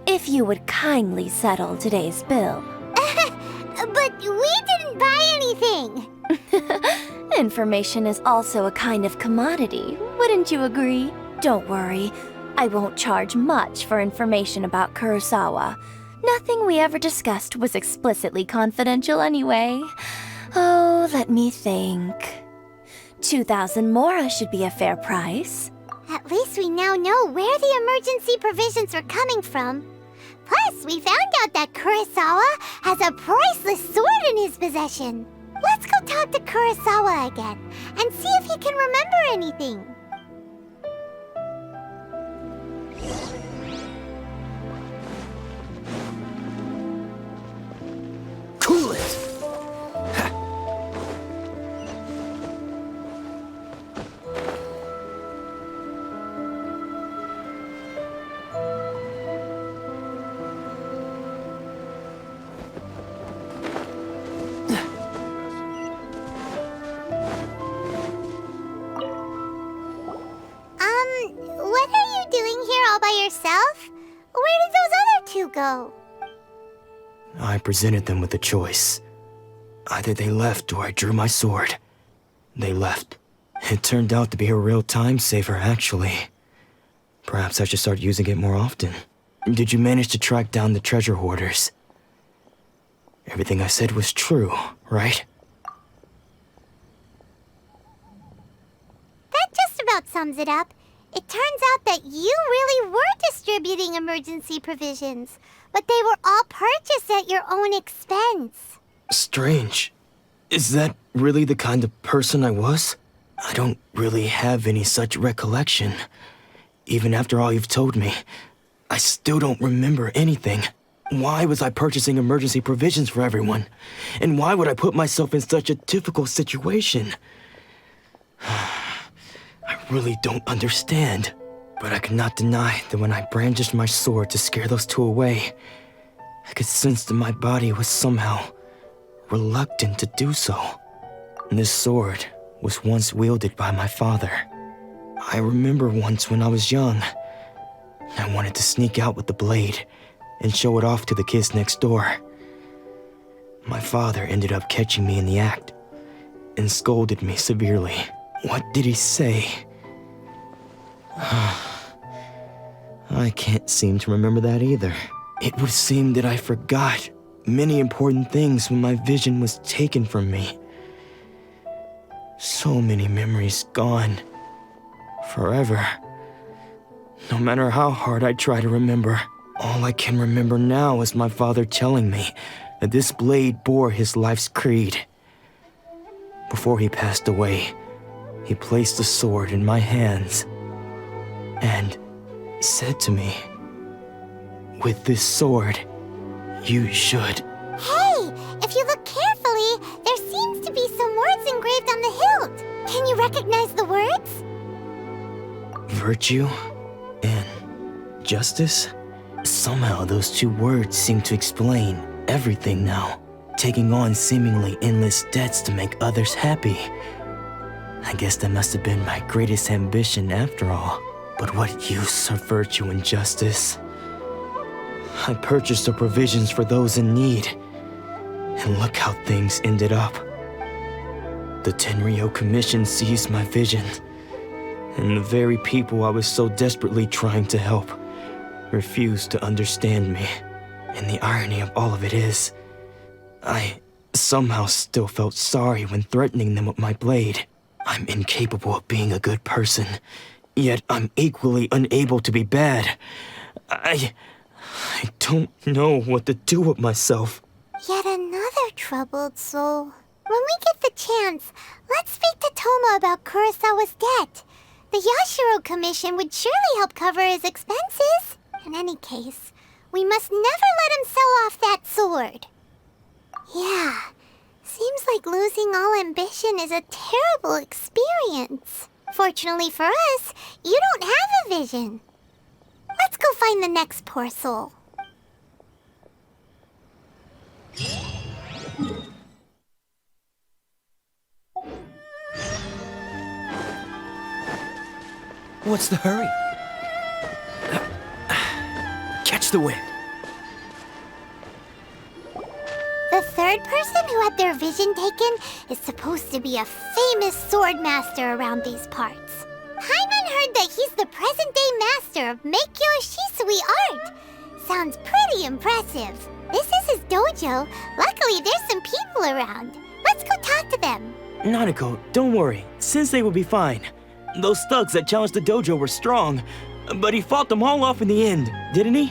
if you would kindly settle today's bill. But we didn't buy anything! Information is also a kind of commodity, wouldn't you agree? Don't worry, I won't charge much for information about Kurosawa. Nothing we ever discussed was explicitly confidential anyway. Oh, let me think. 2,000 mora should be a fair price. At least we now know where the emergency provisions are coming from. Plus, we found out that Kurosawa has a priceless sword in his possession. Let's go talk to Kurosawa again and see if he can remember anything. Cool it! What are you doing here all by yourself? Where did those other two go? I presented them with a choice. Either they left or I drew my sword. They left. It turned out to be a real time saver, actually. Perhaps I should start using it more often. Did you manage to track down the treasure hoarders? Everything I said was true, right? That just about sums it up. It turns out that you really were distributing emergency provisions, but they were all purchased at your own expense. Strange. Is that really the kind of person I was? I don't really have any such recollection. Even after all you've told me, I still don't remember anything. Why was I purchasing emergency provisions for everyone? And why would I put myself in such a difficult situation? I really don't understand. But I cannot deny that when I brandished my sword to scare those two away, I could sense that my body was somehow reluctant to do so. This sword was once wielded by my father. I remember once when I was young, I wanted to sneak out with the blade and show it off to the kids next door. My father ended up catching me in the act and scolded me severely. What did he say? I can't seem to remember that either. It would seem that I forgot many important things when my vision was taken from me. So many memories gone. Forever. No matter how hard I try to remember, all I can remember now is my father telling me that this blade bore his life's creed. Before he passed away, he placed the sword in my hands and said to me, "With this sword, you should..." Hey, if you look carefully, there seems to be some words engraved on the hilt. Can you recognize the words? Virtue and justice? Somehow those two words seem to explain everything now. Taking on seemingly endless debts to make others happy. I guess that must have been my greatest ambition after all. But what use are virtue and justice? I purchased the provisions for those in need, and look how things ended up. The Tenryo Commission seized my vision. And the very people I was so desperately trying to help refused to understand me. And the irony of all of it is, I somehow still felt sorry when threatening them with my blade. I'm incapable of being a good person, yet I'm equally unable to be bad. I don't know what to do with myself. Yet another troubled soul. When we get the chance, let's speak to Toma about Kurosawa's debt. The Yashiro Commission would surely help cover his expenses. In any case, we must never let him sell off that sword. Yeah, seems like losing all ambition is a terrible experience. Fortunately for us, you don't have a vision. Let's go find the next poor soul. What's the hurry? Catch the wind. The third person who had their vision taken is supposed to be a famous sword master around these parts. Paimon heard that he's the present-day master of Meikyo Shisui art. Sounds pretty impressive. This is his dojo. Luckily, there's some people around. Let's go talk to them. Nanako, don't worry. Sensei will be fine. Those thugs that challenged the dojo were strong, but he fought them all off in the end, didn't he?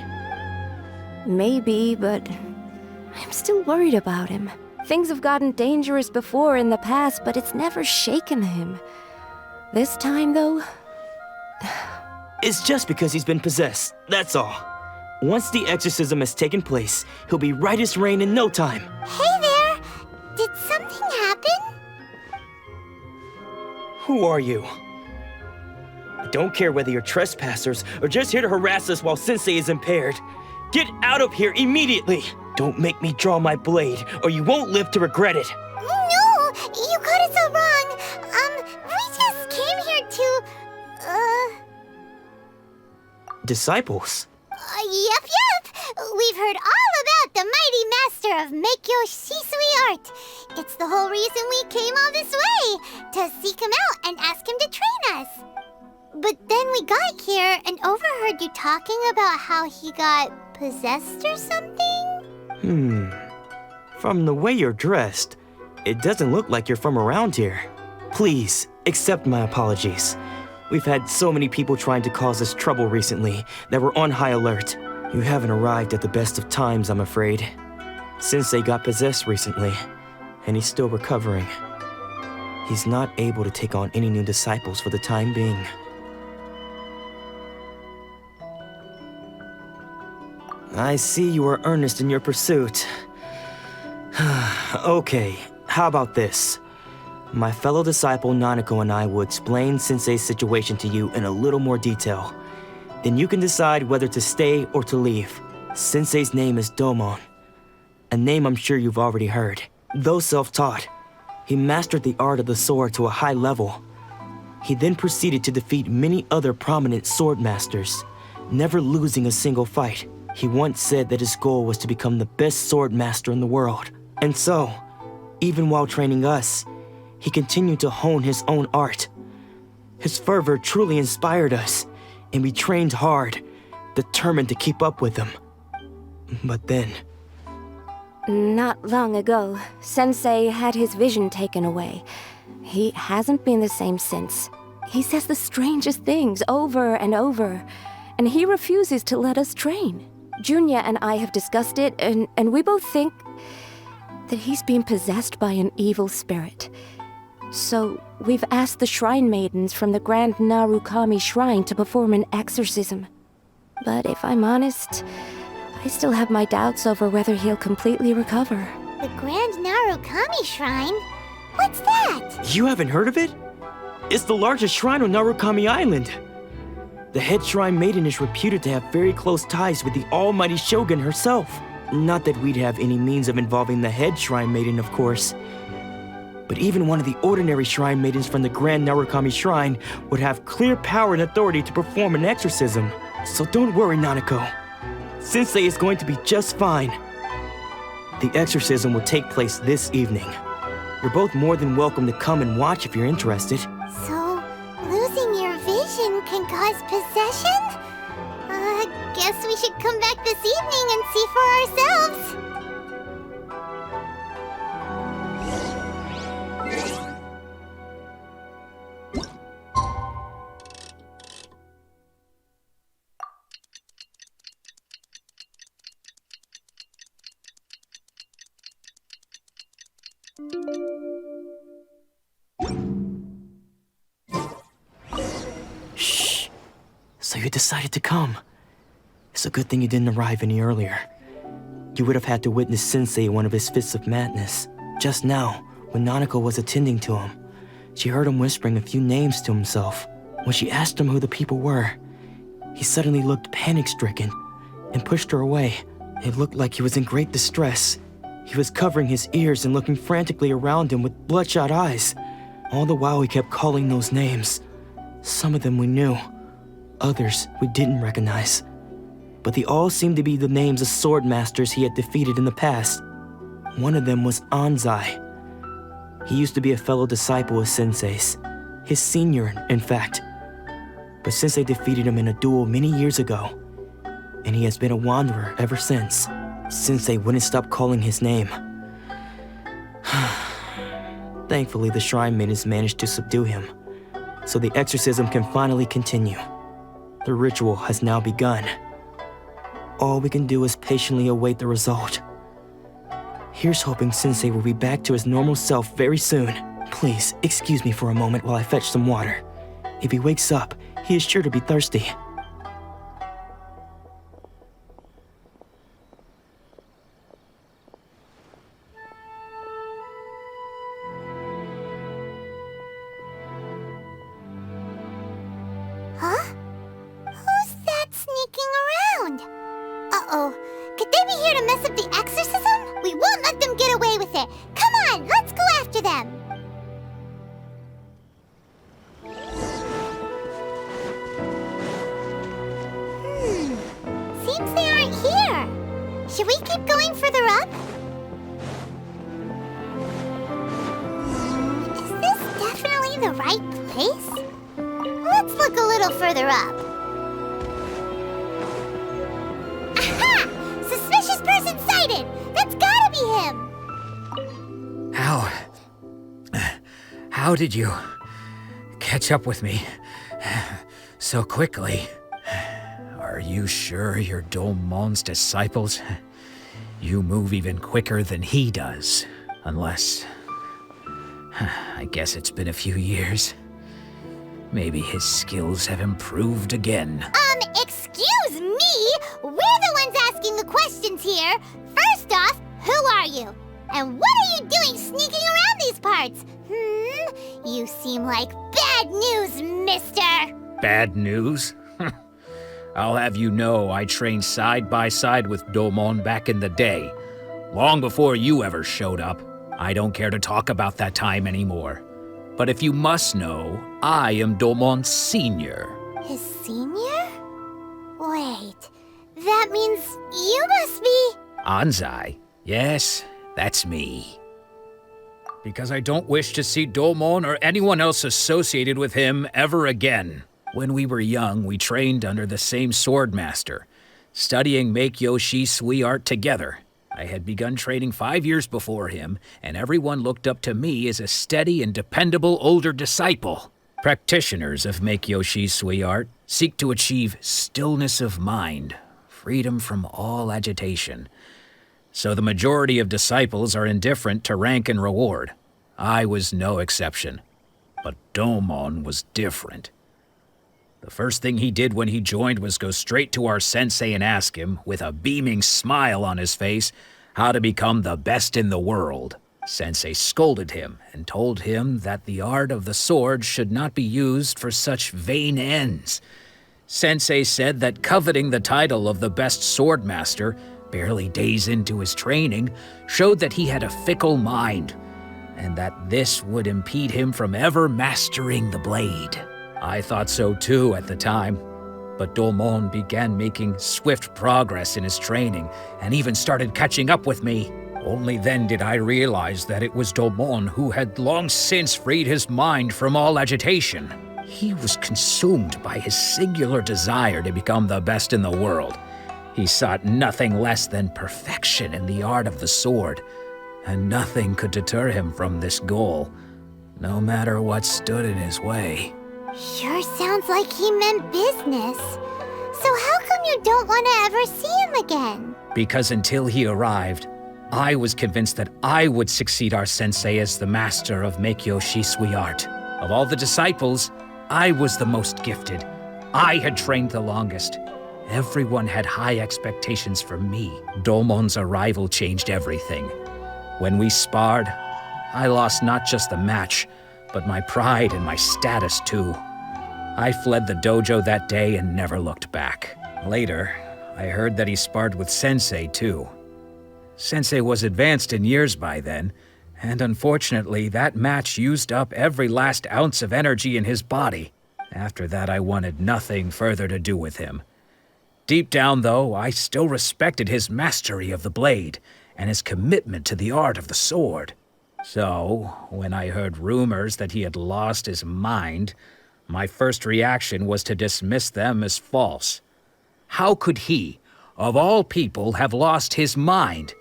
Maybe, but I'm still worried about him. Things have gotten dangerous before in the past, but it's never shaken him. This time, though... It's just because he's been possessed, that's all. Once the exorcism has taken place, he'll be right as rain in no time. Hey there! Did something happen? Who are you? I don't care whether you're trespassers or just here to harass us while Sensei is impaired. Get out of here immediately! Don't make me draw my blade, or you won't live to regret it. No! You got it so wrong! We just came here to... Disciples? Yep. We've heard all about the mighty master of Meikyo Shisui art. It's the whole reason we came all this way, to seek him out and ask him to train us. But then we got here and overheard you talking about how he got possessed or something? From the way you're dressed, it doesn't look like you're from around here. Please, accept my apologies. We've had so many people trying to cause us trouble recently that we're on high alert. You haven't arrived at the best of times, I'm afraid. Sensei got possessed recently, and he's still recovering. He's not able to take on any new disciples for the time being. I see you are earnest in your pursuit. Okay, how about this? My fellow disciple Nanako and I will explain Sensei's situation to you in a little more detail. Then you can decide whether to stay or to leave. Sensei's name is Domon, a name I'm sure you've already heard. Though self-taught, he mastered the art of the sword to a high level. He then proceeded to defeat many other prominent sword masters, never losing a single fight. He once said that his goal was to become the best sword master in the world. And so, even while training us, he continued to hone his own art. His fervor truly inspired us, and we trained hard, determined to keep up with him. But then... Not long ago, Sensei had his vision taken away. He hasn't been the same since. He says the strangest things over and over, and he refuses to let us train. Junya and I have discussed it, and we both think that he's been possessed by an evil spirit. So, we've asked the shrine maidens from the Grand Narukami Shrine to perform an exorcism. But if I'm honest, I still have my doubts over whether he'll completely recover. The Grand Narukami Shrine? What's that? You haven't heard of it? It's the largest shrine on Narukami Island. The head shrine maiden is reputed to have very close ties with the almighty Shogun herself. Not that we'd have any means of involving the head shrine maiden, of course. But even one of the ordinary shrine maidens from the Grand Narukami Shrine would have clear power and authority to perform an exorcism. So don't worry, Nanako. Sensei is going to be just fine. The exorcism will take place this evening. You're both more than welcome to come and watch if you're interested. So, losing your vision can cause possession? Guess we should come back this evening and see for ourselves. Shh. So you decided to come. It's a good thing you didn't arrive any earlier. You would have had to witness Sensei in one of his fits of madness. Just now, when Nanako was attending to him, she heard him whispering a few names to himself. When she asked him who the people were, he suddenly looked panic-stricken and pushed her away. It looked like he was in great distress. He was covering his ears and looking frantically around him with bloodshot eyes. All the while he kept calling those names. Some of them we knew, others we didn't recognize. But they all seemed to be the names of sword masters he had defeated in the past. One of them was Anzai. He used to be a fellow disciple of Sensei's, his senior, in fact. But Sensei defeated him in a duel many years ago, and he has been a wanderer ever since. Sensei wouldn't stop calling his name. Thankfully, the shrine maidens managed to subdue him, so the exorcism can finally continue. The ritual has now begun. All we can do is patiently await the result. Here's hoping Sensei will be back to his normal self very soon. Please, excuse me for a moment while I fetch some water. If he wakes up, he is sure to be thirsty. Huh? Who's that sneaking around? Uh-oh. Could they be here to mess up the exorcism? We won't let them get away with it. Come on, let's go after them. Seems they aren't here. Should we keep going further up? Is this definitely the right place? Let's look a little further up. Aha! Suspicious person sighted! That's gotta be him! How did you catch up with me so quickly? Are you sure you're Domon's disciples? You move even quicker than he does. Unless... I guess it's been a few years. Maybe his skills have improved again. Excuse me? We're the ones asking the questions here. First off, who are you? And what are you doing sneaking around these parts? You seem like bad news, mister. Bad news? I'll have you know I trained side by side with Domon back in the day. Long before you ever showed up. I don't care to talk about that time anymore. But if you must know, I am Domon's senior. His senior? Wait, that means you must be... Anzai? Yes, that's me. Because I don't wish to see Domon or anyone else associated with him ever again. When we were young, we trained under the same sword master, studying Make-Yoshi Sui art together. I had begun training 5 years before him, and everyone looked up to me as a steady and dependable older disciple. Practitioners of Make-Yoshi Sui art seek to achieve stillness of mind, freedom from all agitation. So the majority of disciples are indifferent to rank and reward. I was no exception. But Domon was different. The first thing he did when he joined was go straight to our sensei and ask him, with a beaming smile on his face, how to become the best in the world. Sensei scolded him and told him that the art of the sword should not be used for such vain ends. Sensei said that coveting the title of the best sword master, barely days into his training, showed that he had a fickle mind, and that this would impede him from ever mastering the blade. I thought so too at the time, but Domon began making swift progress in his training and even started catching up with me. Only then did I realize that it was Domon who had long since freed his mind from all agitation. He was consumed by his singular desire to become the best in the world. He sought nothing less than perfection in the art of the sword, and nothing could deter him from this goal, no matter what stood in his way. Sure sounds like he meant business. So how come you don't want to ever see him again? Because until he arrived, I was convinced that I would succeed our sensei as the master of Meikyo Shisui art. Of all the disciples, I was the most gifted. I had trained the longest. Everyone had high expectations for me. Domon's arrival changed everything. When we sparred, I lost not just the match, but my pride and my status too. I fled the dojo that day and never looked back. Later, I heard that he sparred with Sensei too. Sensei was advanced in years by then, and unfortunately that match used up every last ounce of energy in his body. After that I wanted nothing further to do with him. Deep down though, I still respected his mastery of the blade, and his commitment to the art of the sword. So, when I heard rumors that he had lost his mind, my first reaction was to dismiss them as false. How could he, of all people, have lost his mind?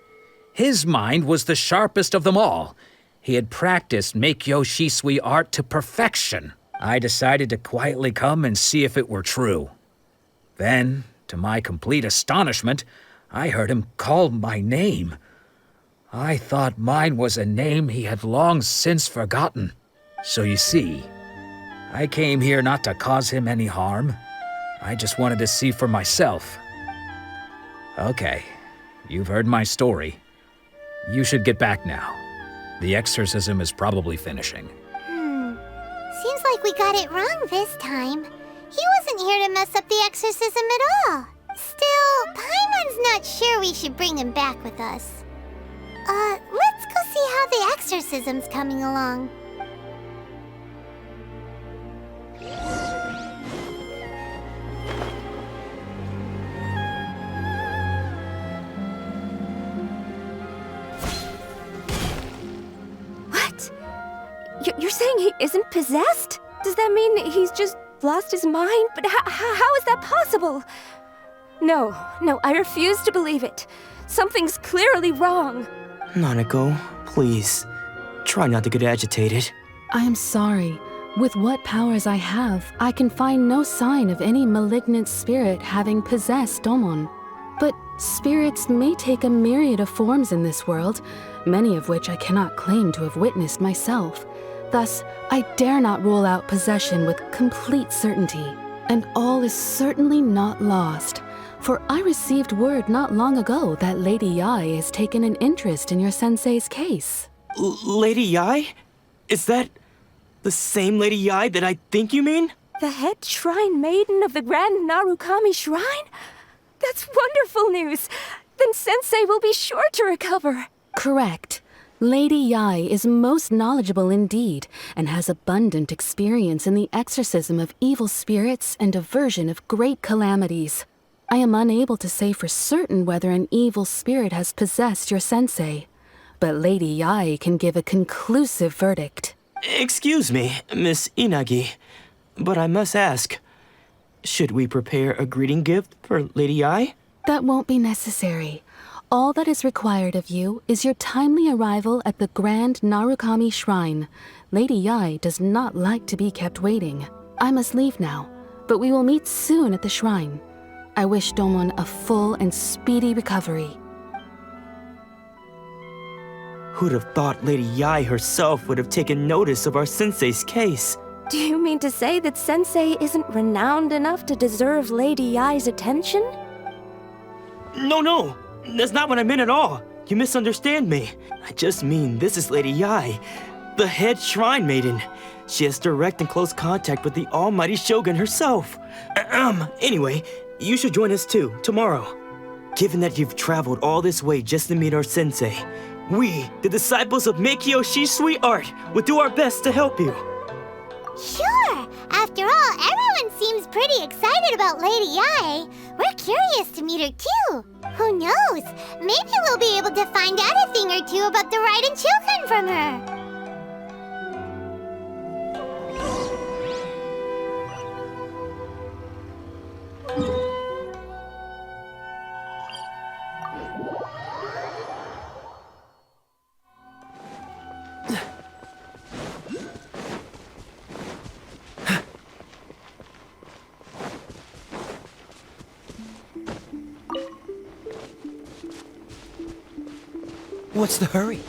His mind was the sharpest of them all. He had practiced Meikyo Shisui art to perfection. I decided to quietly come and see if it were true. Then, to my complete astonishment, I heard him call my name. I thought mine was a name he had long since forgotten. So you see, I came here not to cause him any harm. I just wanted to see for myself. Okay, you've heard my story. You should get back now. The exorcism is probably finishing. Seems like we got it wrong this time. He wasn't here to mess up the exorcism at all. Still, Paimon's not sure we should bring him back with us. Let's go see how the exorcism's coming along. What? You're saying he isn't possessed? Does that mean he's just lost his mind? But how is that possible? No, I refuse to believe it. Something's clearly wrong. Nanako, please, try not to get agitated. I am sorry. With what powers I have, I can find no sign of any malignant spirit having possessed Domon. But spirits may take a myriad of forms in this world, many of which I cannot claim to have witnessed myself. Thus, I dare not rule out possession with complete certainty. And all is certainly not lost. For I received word not long ago that Lady Yae has taken an interest in your sensei's case. Lady Yae? Is that the same Lady Yae that I think you mean? The head shrine maiden of the Grand Narukami Shrine? That's wonderful news! Then Sensei will be sure to recover. Correct. Lady Yae is most knowledgeable indeed, and has abundant experience in the exorcism of evil spirits and aversion of great calamities. I am unable to say for certain whether an evil spirit has possessed your sensei, but Lady Yae can give a conclusive verdict. Excuse me, Miss Inagi, but I must ask, should we prepare a greeting gift for Lady Yae? That won't be necessary. All that is required of you is your timely arrival at the Grand Narukami Shrine. Lady Yae does not like to be kept waiting. I must leave now, but we will meet soon at the shrine. I wish Domon a full and speedy recovery. Who'd have thought Lady Yae herself would have taken notice of our sensei's case? Do you mean to say that Sensei isn't renowned enough to deserve Lady Yae's attention? No, that's not what I meant at all. You misunderstand me. I just mean this is Lady Yae, the head shrine maiden. She has direct and close contact with the almighty Shogun herself. Anyway, you should join us too, tomorrow. Given that you've traveled all this way just to meet our sensei, we, the disciples of Meikyo Shisui art, will do our best to help you. Sure! After all, everyone seems pretty excited about Lady Yae. We're curious to meet her too. Who knows? Maybe we'll be able to find out a thing or two about the Raiden children from her. What's the hurry?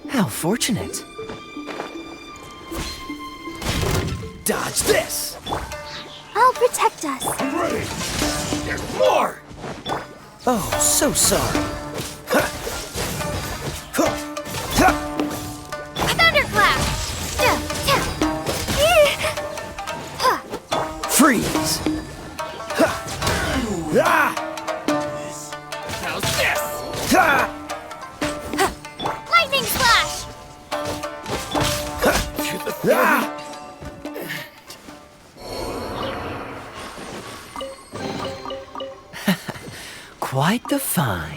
How fortunate. Dodge this! I'll protect us. I'm ready. There's more! Oh, so sorry. Thunderclap! Freeze! Ah! How's this? Lightning slash! Ah! Quite the find.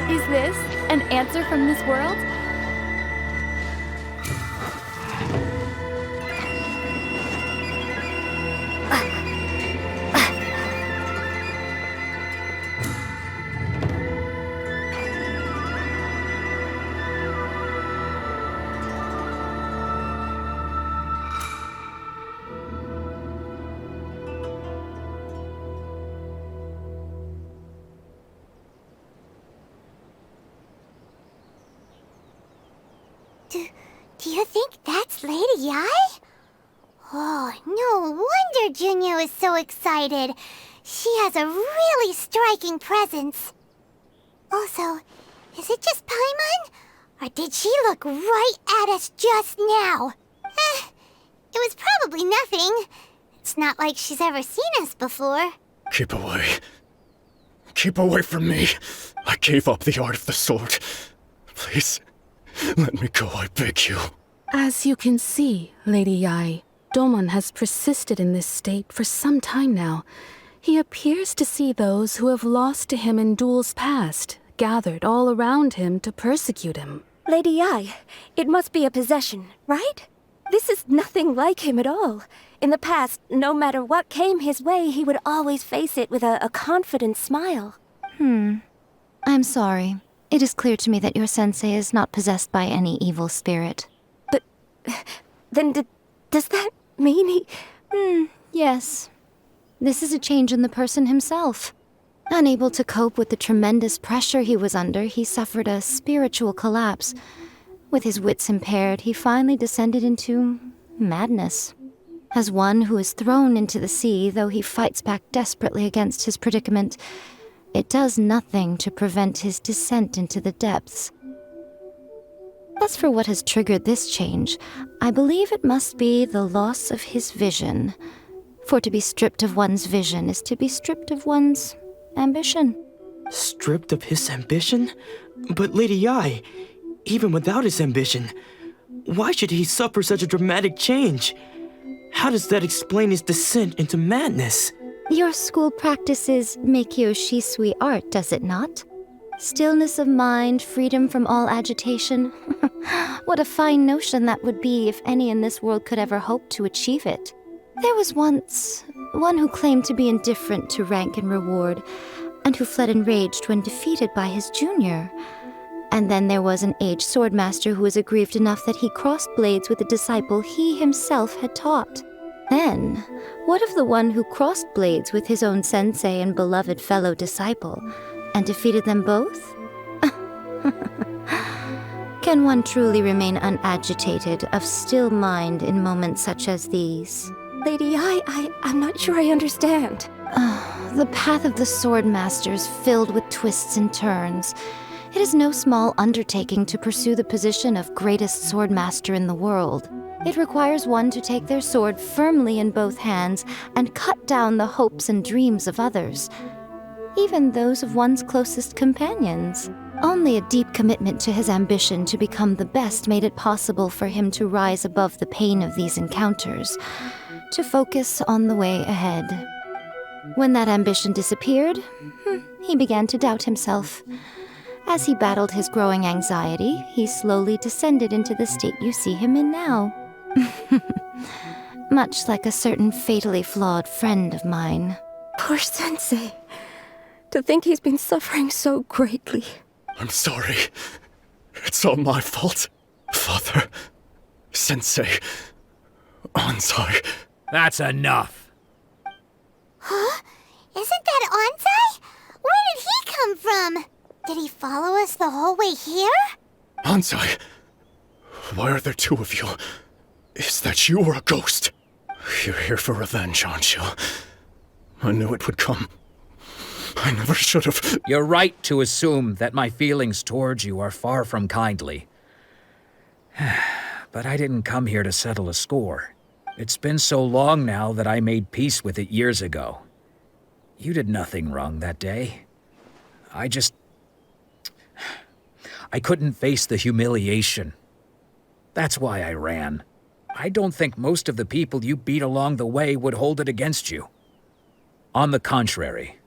Is this an answer from this world? Do you think that's Lady Yai? Oh, no wonder Junyo is so excited. She has a really striking presence. Also, is it just Paimon? Or did she look right at us just now? It was probably nothing. It's not like she's ever seen us before. Keep away. Keep away from me. I gave up the art of the sword. Please, let me go, I beg you. As you can see, Lady Yai, Domon has persisted in this state for some time now. He appears to see those who have lost to him in duels past, gathered all around him to persecute him. Lady Ai, it must be a possession, right? This is nothing like him at all. In the past, no matter what came his way, he would always face it with a confident smile. I'm sorry. It is clear to me that your sensei is not possessed by any evil spirit. But then does that mean he... Yes. This is a change in the person himself. Unable to cope with the tremendous pressure he was under, he suffered a spiritual collapse. With his wits impaired, he finally descended into madness. As one who is thrown into the sea, though he fights back desperately against his predicament, it does nothing to prevent his descent into the depths. As for what has triggered this change, I believe it must be the loss of his vision. For to be stripped of one's vision is to be stripped of one's ambition. Stripped of his ambition? But Lady Ai, even without his ambition, why should he suffer such a dramatic change? How does that explain his descent into madness? Your school practices Meikyo Shisui art, does it not? Stillness of mind, freedom from all agitation. What a fine notion that would be if any in this world could ever hope to achieve it. There was once one who claimed to be indifferent to rank and reward, and who fled enraged when defeated by his junior. And then there was an aged swordmaster who was aggrieved enough that he crossed blades with a disciple he himself had taught. Then, what of the one who crossed blades with his own sensei and beloved fellow disciple, and defeated them both? Can one truly remain unagitated, of still mind in moments such as these? Lady Ai, I'm not sure I understand. The path of the swordmaster is filled with twists and turns. It is no small undertaking to pursue the position of greatest swordmaster in the world. It requires one to take their sword firmly in both hands and cut down the hopes and dreams of others, even those of one's closest companions. Only a deep commitment to his ambition to become the best made it possible for him to rise above the pain of these encounters, to focus on the way ahead. When that ambition disappeared, he began to doubt himself. As he battled his growing anxiety, he slowly descended into the state you see him in now. Much like a certain fatally flawed friend of mine. Poor sensei. To think he's been suffering so greatly. I'm sorry. It's all my fault. Father, Sensei, Onsai. That's enough. Huh? Isn't that Onsai? Where did he come from? Did he follow us the whole way here? Onsai, why are there two of you? Is that you or a ghost? You're here for revenge, aren't you? I knew it would come. I never should have. You're right to assume that my feelings towards you are far from kindly. But I didn't come here to settle a score. It's been so long now that I made peace with it years ago. You did nothing wrong that day. I couldn't face the humiliation. That's why I ran. I don't think most of the people you beat along the way would hold it against you. On the contrary,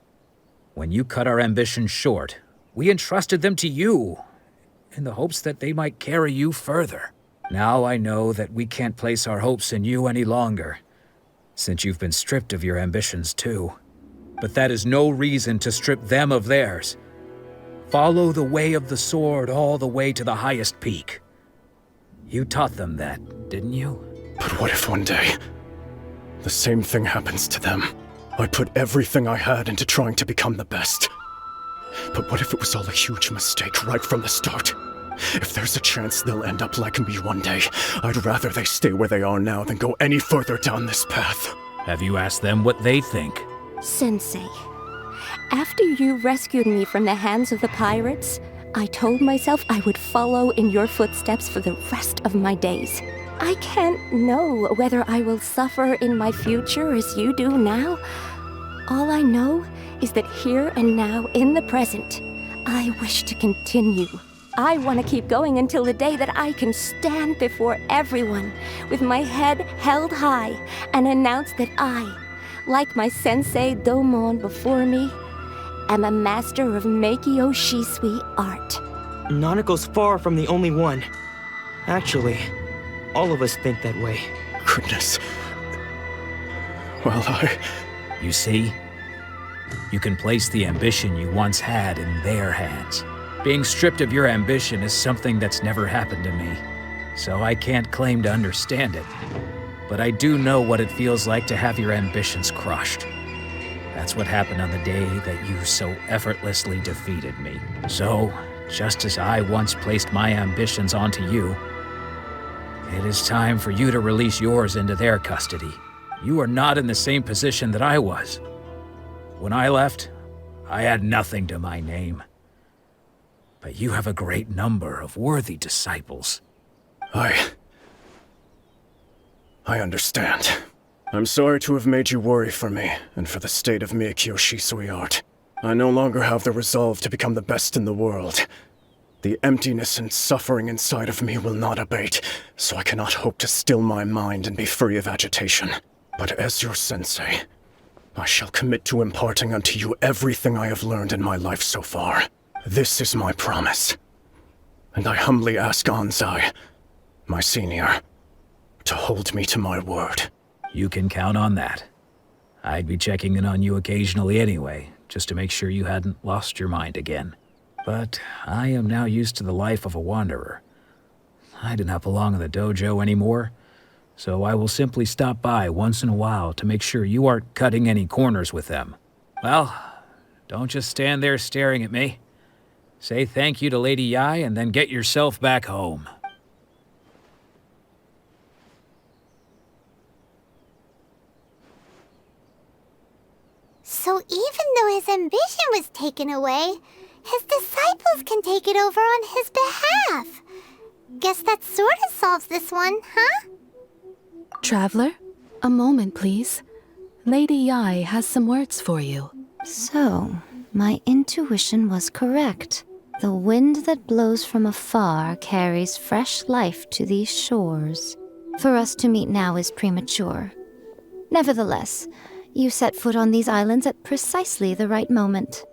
when you cut our ambitions short, we entrusted them to you, in the hopes that they might carry you further. Now I know that we can't place our hopes in you any longer, since you've been stripped of your ambitions too. But that is no reason to strip them of theirs. Follow the way of the sword all the way to the highest peak. You taught them that, didn't you? But what if one day, the same thing happens to them? I put everything I had into trying to become the best. But what if it was all a huge mistake right from the start? If there's a chance they'll end up like me one day, I'd rather they stay where they are now than go any further down this path. Have you asked them what they think? Sensei, after you rescued me from the hands of the pirates, I told myself I would follow in your footsteps for the rest of my days. I can't know whether I will suffer in my future as you do now. All I know is that here and now, in the present, I wish to continue. I want to keep going until the day that I can stand before everyone with my head held high and announce that I, like my sensei Domon before me, am a master of Meikyo Shisui art. Nanako's far from the only one. Actually, all of us think that way. Goodness. Well, You see? You can place the ambition you once had in their hands. Being stripped of your ambition is something that's never happened to me, so I can't claim to understand it. But I do know what it feels like to have your ambitions crushed. That's what happened on the day that you so effortlessly defeated me. So, just as I once placed my ambitions onto you, it is time for you to release yours into their custody. You are not in the same position that I was. When I left, I had nothing to my name. But you have a great number of worthy disciples. I understand. I'm sorry to have made you worry for me, and for the state of Meikyo Shisui art. I no longer have the resolve to become the best in the world. The emptiness and suffering inside of me will not abate, so I cannot hope to still my mind and be free of agitation. But as your sensei, I shall commit to imparting unto you everything I have learned in my life so far. This is my promise. And I humbly ask Anzai, my senior, to hold me to my word. You can count on that. I'd be checking in on you occasionally anyway, just to make sure you hadn't lost your mind again. But I am now used to the life of a wanderer. I do not belong in the dojo anymore, so I will simply stop by once in a while to make sure you aren't cutting any corners with them. Well, don't just stand there staring at me. Say thank you to Lady Yai and then get yourself back home. So even though his ambition was taken away, his disciples can take it over on his behalf. Guess that sort of solves this one, huh? Traveler, a moment, please. Lady Yai has some words for you. So, my intuition was correct. The wind that blows from afar carries fresh life to these shores. For us to meet now is premature. Nevertheless, you set foot on these islands at precisely the right moment.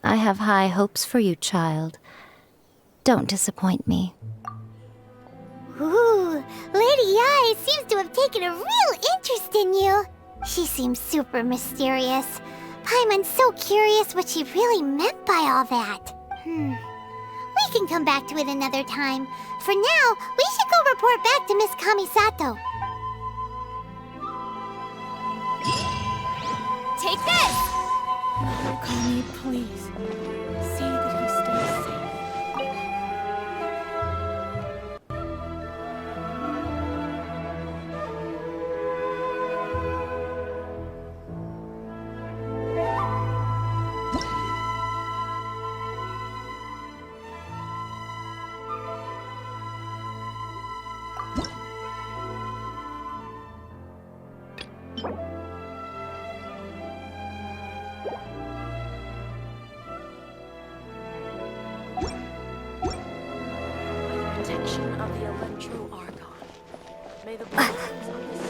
I have high hopes for you, child. Don't disappoint me. Ooh, Lady Yai seems to have taken a real interest in you. She seems super mysterious. Paimon's so curious what she really meant by all that. We can come back to it another time. For now, we should go report back to Miss Kamisato. Take this! Kami, please. See that he stays safe. Protection of the Electro Argon. May the blessings of the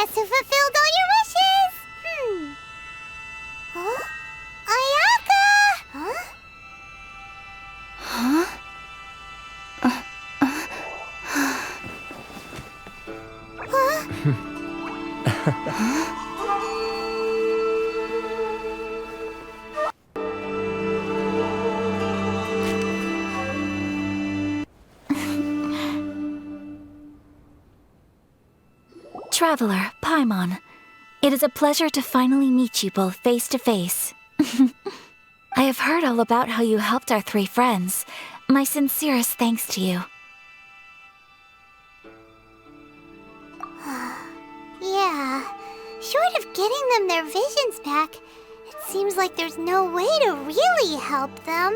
must have fulfilled all your wishes. Huh? Ayaka! Huh? Huh? Traveler, Paimon, it is a pleasure to finally meet you both face to face. I have heard all about how you helped our 3 friends. My sincerest thanks to you. Yeah, short of getting them their visions back, it seems like there's no way to really help them.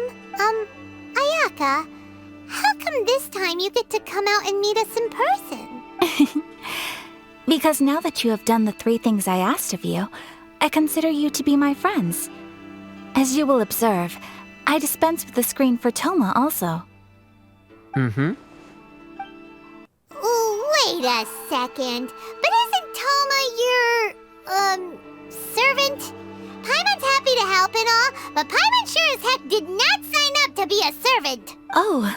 Ayaka, how come this time you get to come out and meet us in person? Because now that you have done the 3 things I asked of you, I consider you to be my friends. As you will observe, I dispense with the screen for Toma also. Wait a second. But isn't Toma your, servant? Paimon's happy to help and all, but Paimon sure as heck did not sign up to be a servant. Oh.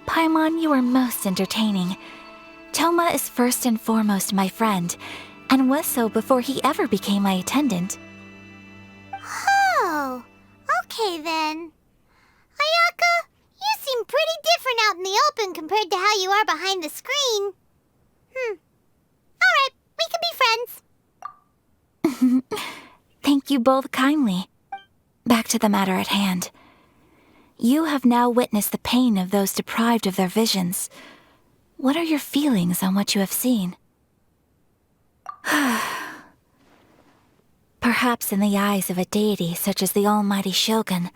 Paimon, you are most entertaining. Toma is first and foremost my friend, and was so before he ever became my attendant. Oh, okay then. Ayaka, you seem pretty different out in the open compared to how you are behind the screen. Alright, we can be friends. Thank you both kindly. Back to the matter at hand. You have now witnessed the pain of those deprived of their visions. What are your feelings on what you have seen? Perhaps in the eyes of a deity such as the almighty Shogun,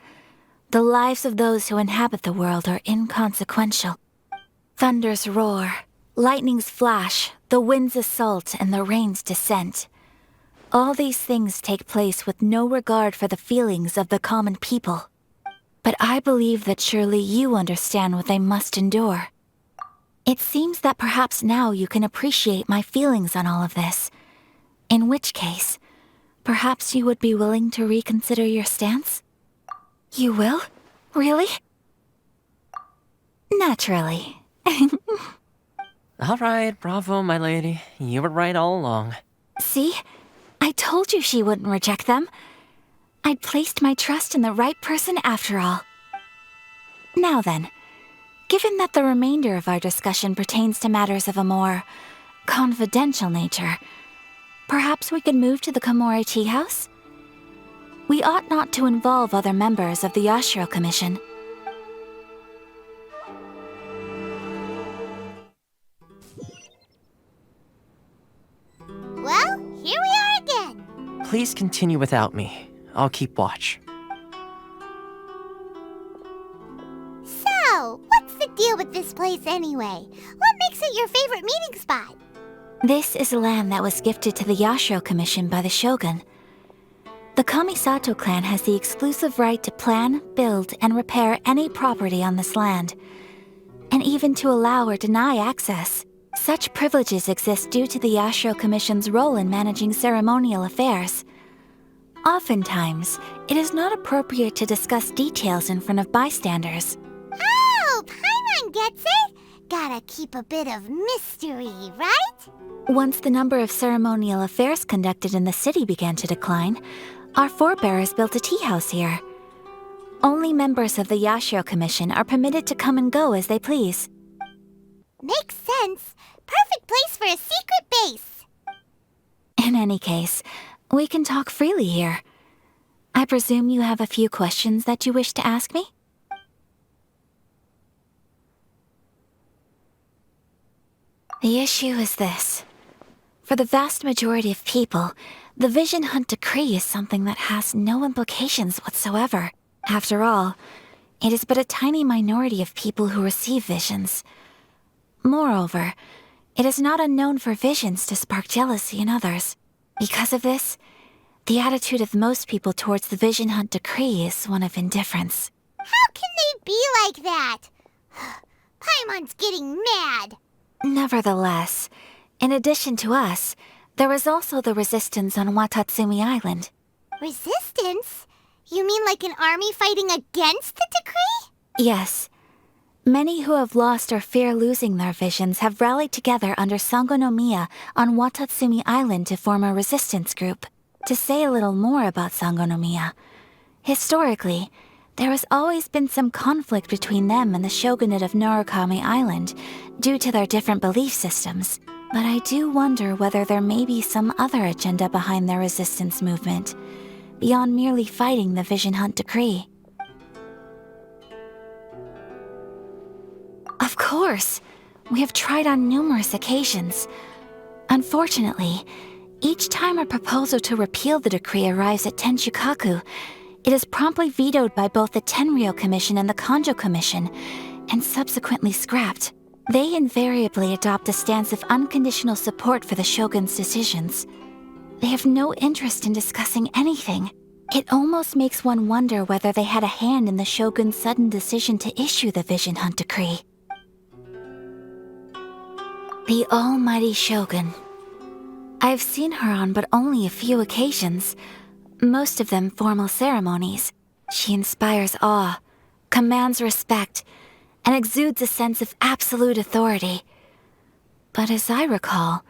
the lives of those who inhabit the world are inconsequential. Thunders roar, lightnings flash, the winds assault, and the rains descent. All these things take place with no regard for the feelings of the common people. But I believe that surely you understand what they must endure. It seems that perhaps now you can appreciate my feelings on all of this. In which case, perhaps you would be willing to reconsider your stance? You will? Really? Naturally. All right, bravo, my lady. You were right all along. See? I told you she wouldn't reject them. I'd placed my trust in the right person after all. Now then, given that the remainder of our discussion pertains to matters of a more confidential nature, perhaps we could move to the Komore Tea House? We ought not to involve other members of the Yashiro Commission. Well, here we are again. Please continue without me. I'll keep watch. So, what's the deal with this place anyway? What makes it your favorite meeting spot? This is land that was gifted to the Yashiro Commission by the Shogun. The Kamisato clan has the exclusive right to plan, build, and repair any property on this land, and even to allow or deny access. Such privileges exist due to the Yashiro Commission's role in managing ceremonial affairs. Oftentimes, it is not appropriate to discuss details in front of bystanders. Oh, Paimon gets it! Gotta keep a bit of mystery, right? Once the number of ceremonial affairs conducted in the city began to decline, our forebears built a tea house here. Only members of the Yashiro Commission are permitted to come and go as they please. Makes sense. Perfect place for a secret base. In any case, we can talk freely here. I presume you have a few questions that you wish to ask me? The issue is this. For the vast majority of people, the Vision Hunt Decree is something that has no implications whatsoever. After all, it is but a tiny minority of people who receive visions. Moreover, it is not unknown for visions to spark jealousy in others. Because of this, the attitude of most people towards the Vision Hunt Decree is one of indifference. How can they be like that? Paimon's getting mad. Nevertheless, In addition to us, there was also the resistance on Watatsumi Island. Resistance? You mean like an army fighting against the decree? Yes. Many who have lost or fear losing their visions have rallied together under Sangonomiya on Watatsumi Island to form a resistance group. To say a little more about Sangonomiya, historically, there has always been some conflict between them and the shogunate of Narukami Island due to their different belief systems. But I do wonder whether there may be some other agenda behind their resistance movement, beyond merely fighting the Vision Hunt decree. Of course! We have tried on numerous occasions. Unfortunately, each time a proposal to repeal the decree arrives at Tenshukaku, it is promptly vetoed by both the Tenryou Commission and the Kanjo Commission, and subsequently scrapped. They invariably adopt a stance of unconditional support for the shogun's decisions. They have no interest in discussing anything. It almost makes one wonder whether they had a hand in the shogun's sudden decision to issue the Vision Hunt decree. The almighty shogun. I've seen her on but only a few occasions, most of them formal ceremonies. She inspires awe, commands respect, and exudes a sense of absolute authority. But as I recall,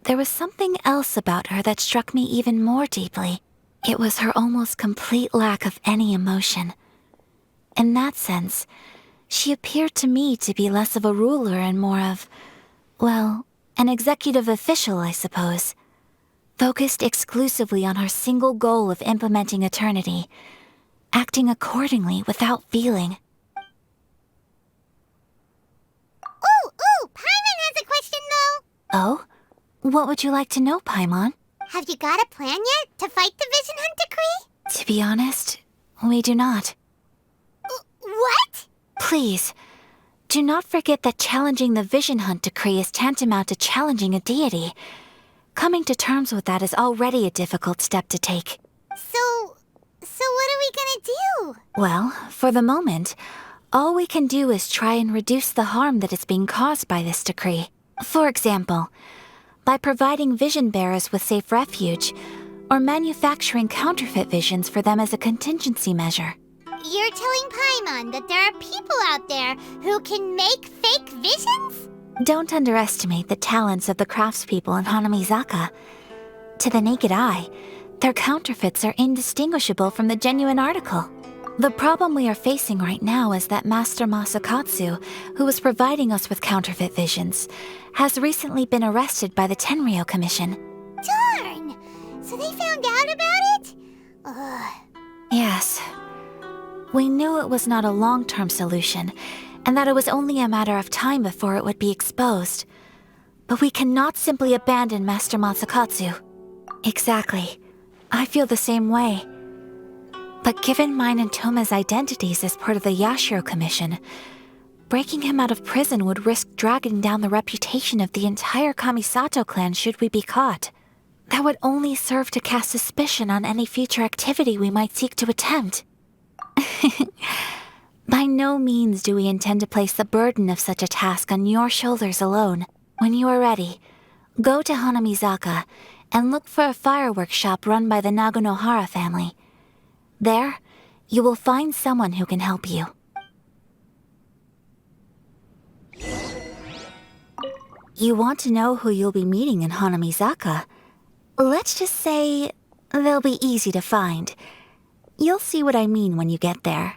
there was something else about her that struck me even more deeply. It was her almost complete lack of any emotion. In that sense, she appeared to me to be less of a ruler and more of, well, an executive official, I suppose. Focused exclusively on her single goal of implementing eternity, acting accordingly without feeling. Ooh, Paimon has a question though! Oh? What would you like to know, Paimon? Have you got a plan yet to fight the Vision Hunt decree? To be honest, we do not. What? Please, do not forget that challenging the Vision Hunt decree is tantamount to challenging a deity. Coming to terms with that is already a difficult step to take. So what are we gonna do? Well, for the moment, all we can do is try and reduce the harm that is being caused by this decree. For example, by providing vision bearers with safe refuge, or manufacturing counterfeit visions for them as a contingency measure. You're telling Paimon that there are people out there who can make fake visions? Don't underestimate the talents of the craftspeople in Hanamizaka. To the naked eye, their counterfeits are indistinguishable from the genuine article. The problem we are facing right now is that Master Masakatsu, who was providing us with counterfeit visions, has recently been arrested by the Tenryou Commission. Darn! So they found out about it? Ugh. Yes. We knew it was not a long-term solution, and that it was only a matter of time before it would be exposed. But we cannot simply abandon Master Masakatsu. Exactly. I feel the same way. But given mine and Toma's identities as part of the Yashiro Commission, breaking him out of prison would risk dragging down the reputation of the entire Kamisato clan should we be caught. That would only serve to cast suspicion on any future activity we might seek to attempt. By no means do we intend to place the burden of such a task on your shoulders alone. When you are ready, go to Hanamizaka and look for a fireworks shop run by the Nagonohara family. There, you will find someone who can help you. You want to know who you'll be meeting in Hanamizaka? Let's just say they'll be easy to find. You'll see what I mean when you get there.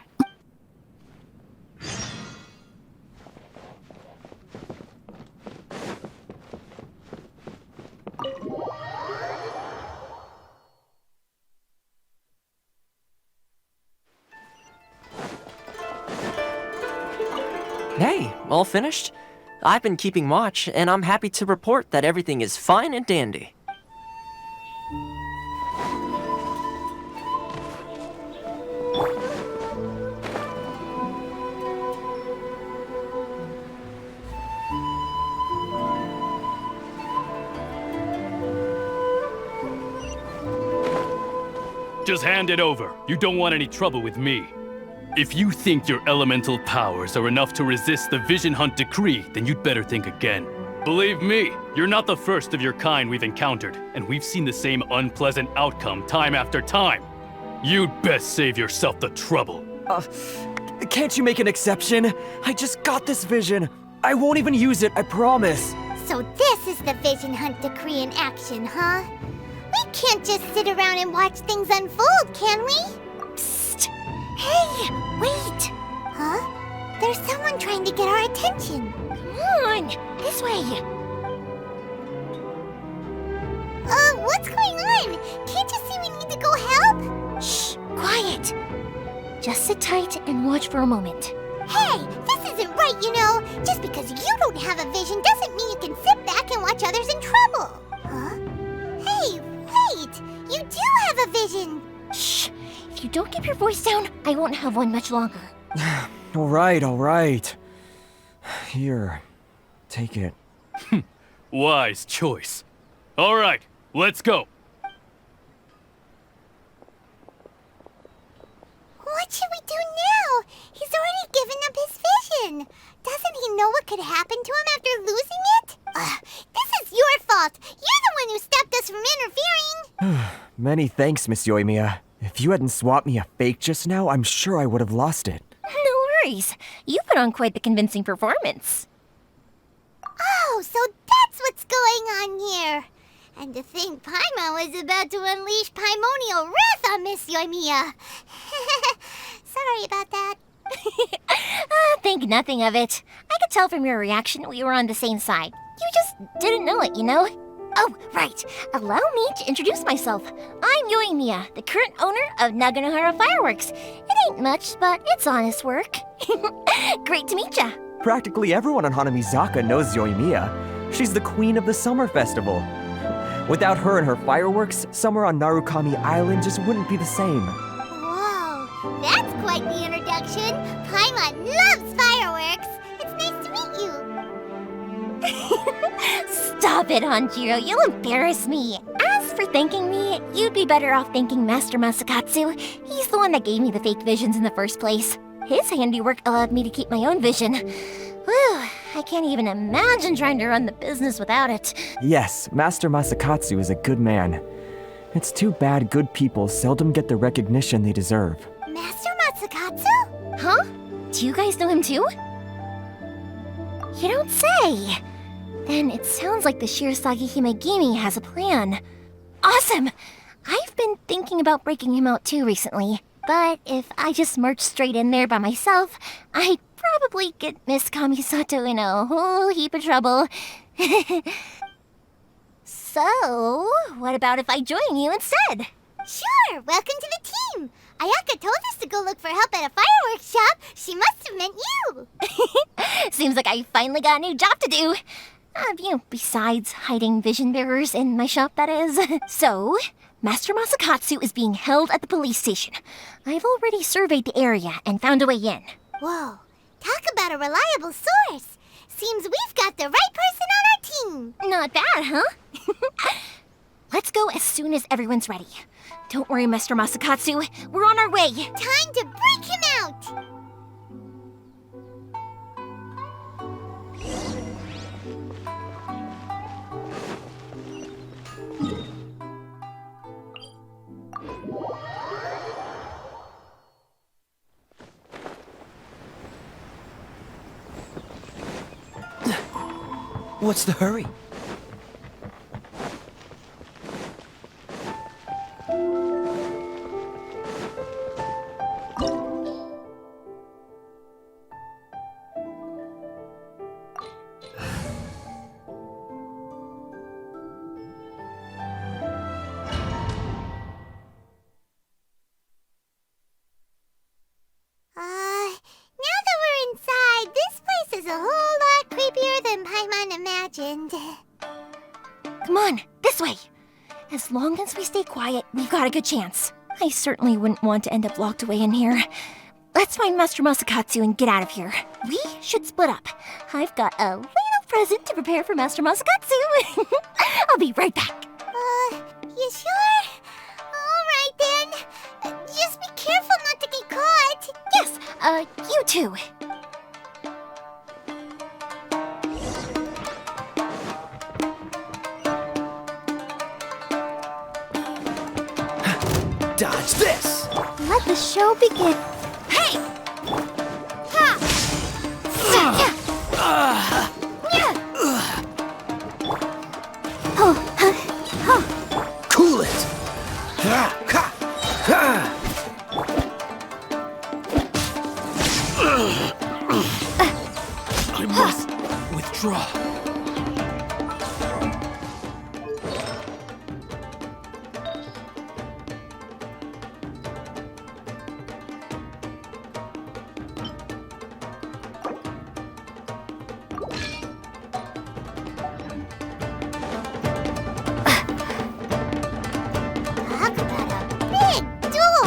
Hey, all finished? I've been keeping watch, and I'm happy to report that everything is fine and dandy. Just hand it over. You don't want any trouble with me. If you think your elemental powers are enough to resist the Vision Hunt decree, then you'd better think again. Believe me, you're not the first of your kind we've encountered, and we've seen the same unpleasant outcome time after time. You'd best save yourself the trouble. Can't you make an exception? I just got this vision. I won't even use it, I promise. So this is the vision hunt decree in action, huh? We can't just sit around and watch things unfold, can we? Psst! Hey, wait! Huh? There's someone trying to get our attention. Come on, this way. What's going on? Can't you see we need to go help? Shh, quiet. Just sit tight and watch for a moment. Hey, this isn't right, you know. Just because you don't have a vision doesn't mean you can sit back and watch others in trouble. Huh? Hey, wait! You do have a vision! Shh! If you don't keep your voice down, I won't have one much longer. All right. Here, take it. Wise choice. All right, let's go. What should we do now? He's already given up his vision. Doesn't he know what could happen to him after losing it? This is your fault. You're the one who stopped us from interfering. Many thanks, Miss Yoimiya. If you hadn't swapped me a fake just now, I'm sure I would have lost it. No worries. You put on quite the convincing performance. Oh, so that's what's going on here. And to think Paimon was about to unleash Paimonial wrath on Miss Yoimiya. Sorry about that. Think nothing of it. I could tell from your reaction we were on the same side. You just didn't know it, you know? Oh, right. Allow me to introduce myself. I'm Yoimiya, the current owner of Naganohara Fireworks. It ain't much, but it's honest work. Great to meet ya. Practically everyone on Hanamizaka knows Yoimiya. She's the queen of the summer festival. Without her and her fireworks, summer on Narukami Island just wouldn't be the same. Whoa, that's quite the introduction. Paimon loves fireworks. It's nice to meet you. Stop it, Hanjiro. You'll embarrass me. As for thanking me, you'd be better off thanking Master Masakatsu. He's the one that gave me the fake visions in the first place. His handiwork allowed me to keep my own vision. Whew, I can't even imagine trying to run the business without it. Yes, Master Masakatsu is a good man. It's too bad good people seldom get the recognition they deserve. Master Masakatsu? Huh? Do you guys know him too? You don't say. Then it sounds like the Shirasagi Himegimi has a plan. Awesome! I've been thinking about breaking him out too recently. But if I just marched straight in there by myself, I'd probably get Miss Kamisato in a whole heap of trouble. So, what about if I join you instead? Sure, welcome to the team. Ayaka told us to go look for help at a fireworks shop. She must have meant you. Seems like I finally got a new job to do. Besides hiding vision bearers in my shop, that is. So, Master Masakatsu is being held at the police station. I've already surveyed the area and found a way in. Whoa, talk about a reliable source. Seems we've got the right person on our team. Not bad, huh? Let's go as soon as everyone's ready. Don't worry, Master Masakatsu. We're on our way. Time to break him out. What's the hurry? Come on, this way. As long as we stay quiet, we've got a good chance. I certainly wouldn't want to end up locked away in here. Let's find Master Masakatsu and get out of here. We should split up. I've got a little present to prepare for Master Masakatsu. I'll be right back. You sure? All right then. Just be careful not to get caught. Yes, you too. Dodge this! Let the show begin. Hey! Ha! Cool it! I must withdraw. Talk about a big door!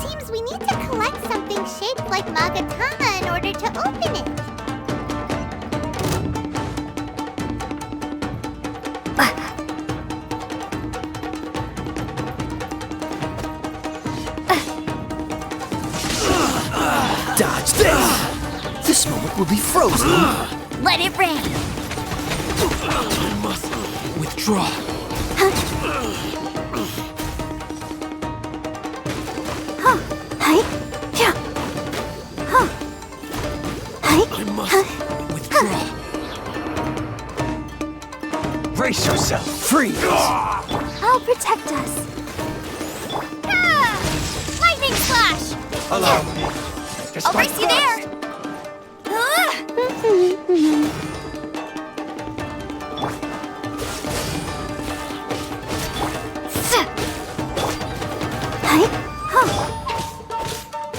Seems we need to collect something shaped like Magatama in order to open it. Dodge this! This moment will be frozen. Let it rain! I must withdraw. I must withdraw. Brace yourself. Freeze! I'll protect us. Lightning slash! Allow me. I'll race you there!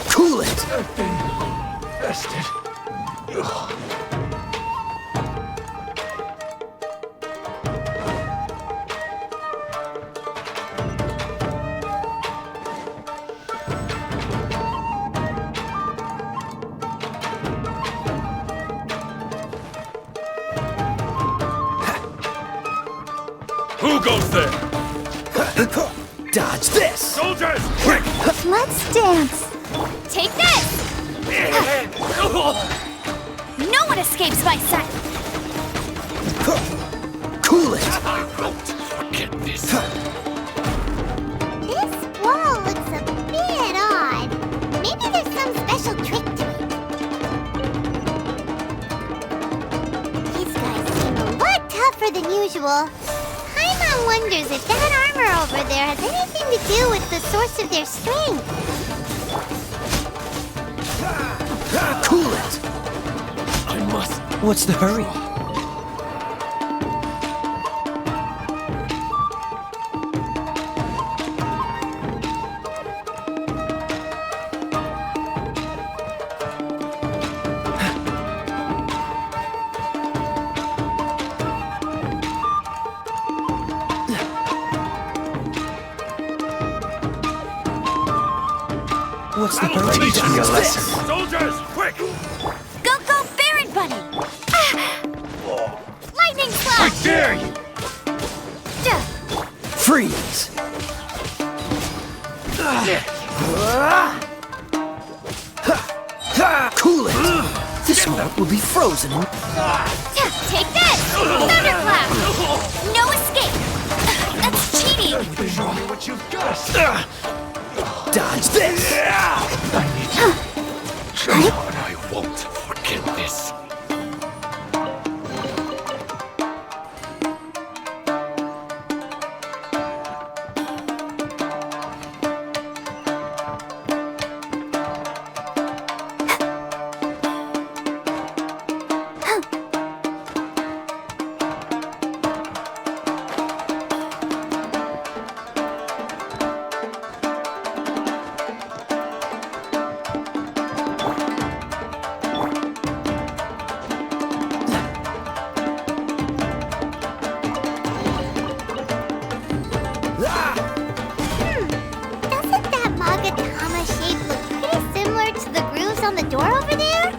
Cool it! Bested. Who goes there? Dodge this! Soldiers, quick! Let's dance! Take this! No one escapes my sight! Cool it! I won't forget this. This wall looks a bit odd. Maybe there's some special trick to it. These guys seem a lot tougher than usual. Paimon wonders if that armor over there has anything to do with the source of their strength. Cool it! I must. What's the hurry? What's the hurry? Teach me a lesson. Soldiers, quick! Go, Baron Bunny! Lightning I slash! dare you! Freeze! Cool it! This moment will be frozen. Take this! Thunderclap! No escape! That's cheating! Show me what you've got. Dodge this! I need you. Show me what I won't forget this. Doesn't that Magatama shape look pretty similar to the grooves on the door over there?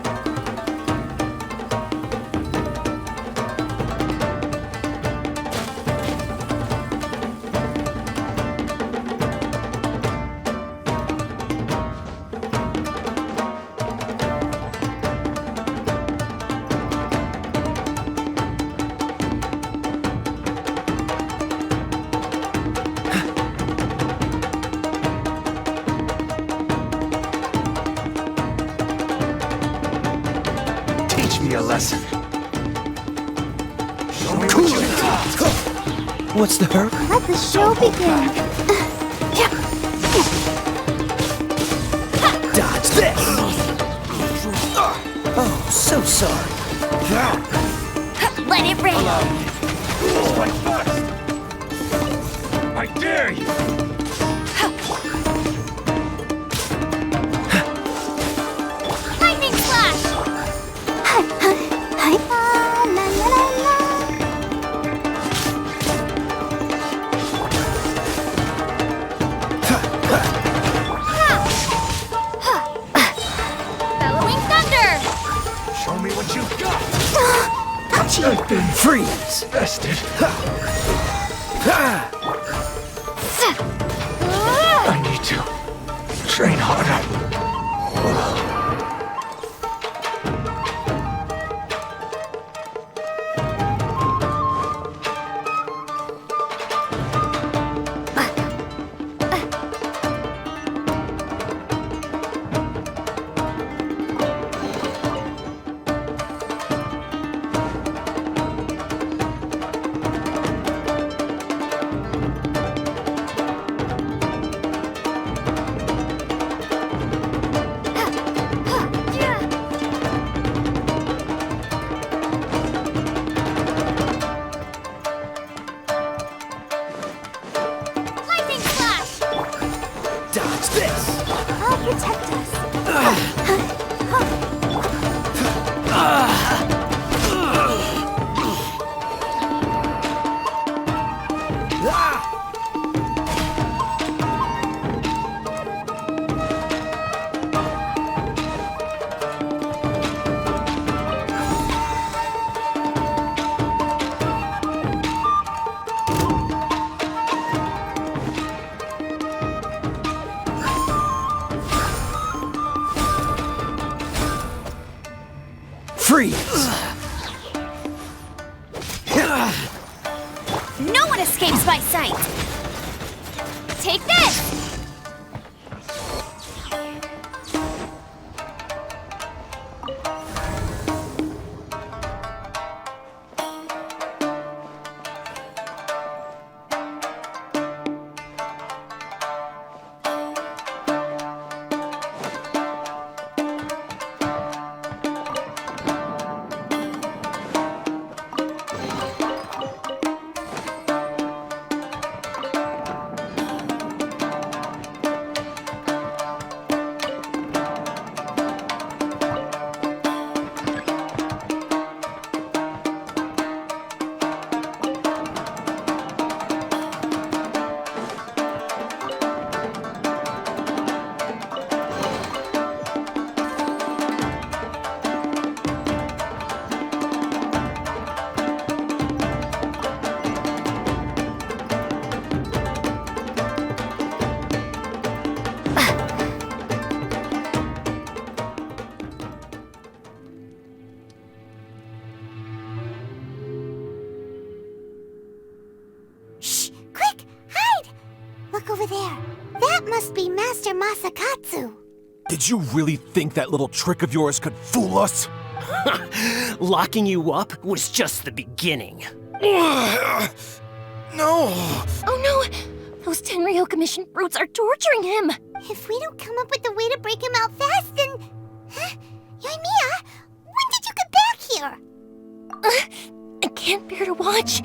lesson. Show me what you got. What's the hurry? Let the show begin. Dodge this! Oh, so sorry. Let it rain. Strike first. I dare you. Lightning flash. La la la la. Bellowing thunder. Show me what you've got. I've been freeze! Bested. I need to train harder. Lightning flash. Dodge this! I'll protect us. Freeze! No one escapes my sight. Take this. Look over there. That must be Master Masakatsu. Did you really think that little trick of yours could fool us? Locking you up was just the beginning. No! Oh no! Those Tenryou Commission brutes are torturing him! If we don't come up with a way to break him out fast, then... Huh? Yoimiya, when did you get back here? I can't bear to watch.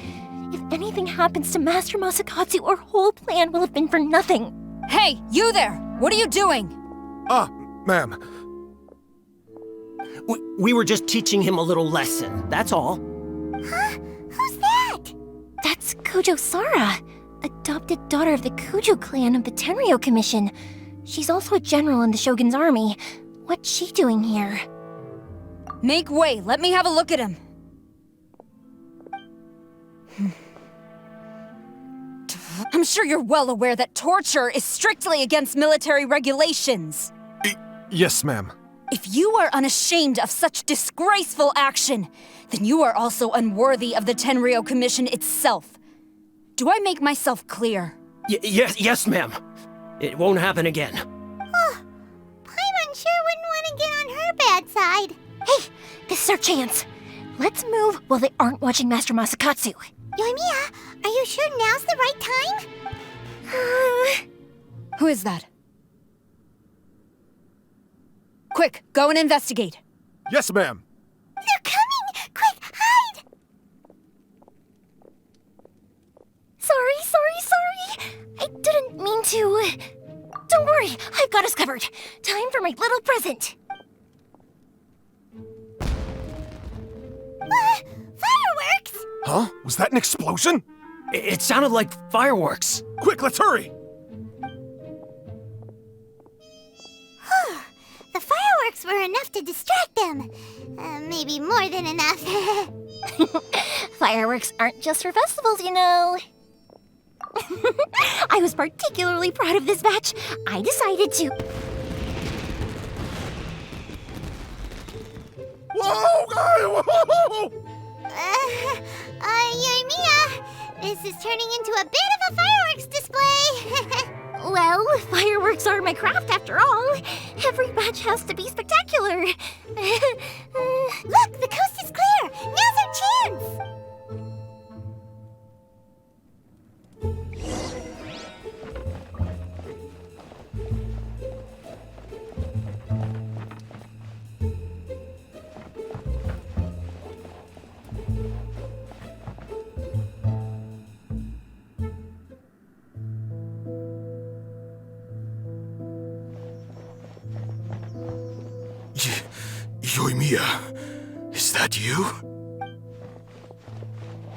If anything happens to Master Masakatsu, our whole plan will have been for nothing. Hey, you there! What are you doing? Ma'am. We were just teaching him a little lesson, that's all. Huh? Who's that? That's Kujo Sara, adopted daughter of the Kujo clan of the Tenryou Commission. She's also a general in the Shogun's army. What's she doing here? Make way, let me have a look at him. I'm sure you're well aware that torture is strictly against military regulations. Yes, ma'am. If you are unashamed of such disgraceful action, then you are also unworthy of the Tenryou Commission itself. Do I make myself clear? Yes, ma'am. It won't happen again. Paimon sure wouldn't want to get on her bad side. Hey, this is our chance. Let's move while they aren't watching Master Masakatsu. Yoimiya, are you sure now's the right time? Who is that? Quick, go and investigate. Yes, ma'am. They're coming! Quick, hide! Sorry. I didn't mean to. Don't worry, I've got us covered. Time for my little present. Fireworks! Huh? Was that an explosion? It sounded like fireworks. Quick, let's hurry! The fireworks were enough to distract them. Maybe more than enough. Fireworks aren't just for festivals, you know. I was particularly proud of this batch. I decided to... Whoa! Yoimiya, this is turning into a bit of a fireworks display. Well, fireworks are my craft after all. Every batch has to be spectacular. Look, the coast is clear. Now's our chance. Yoimiya, is that you?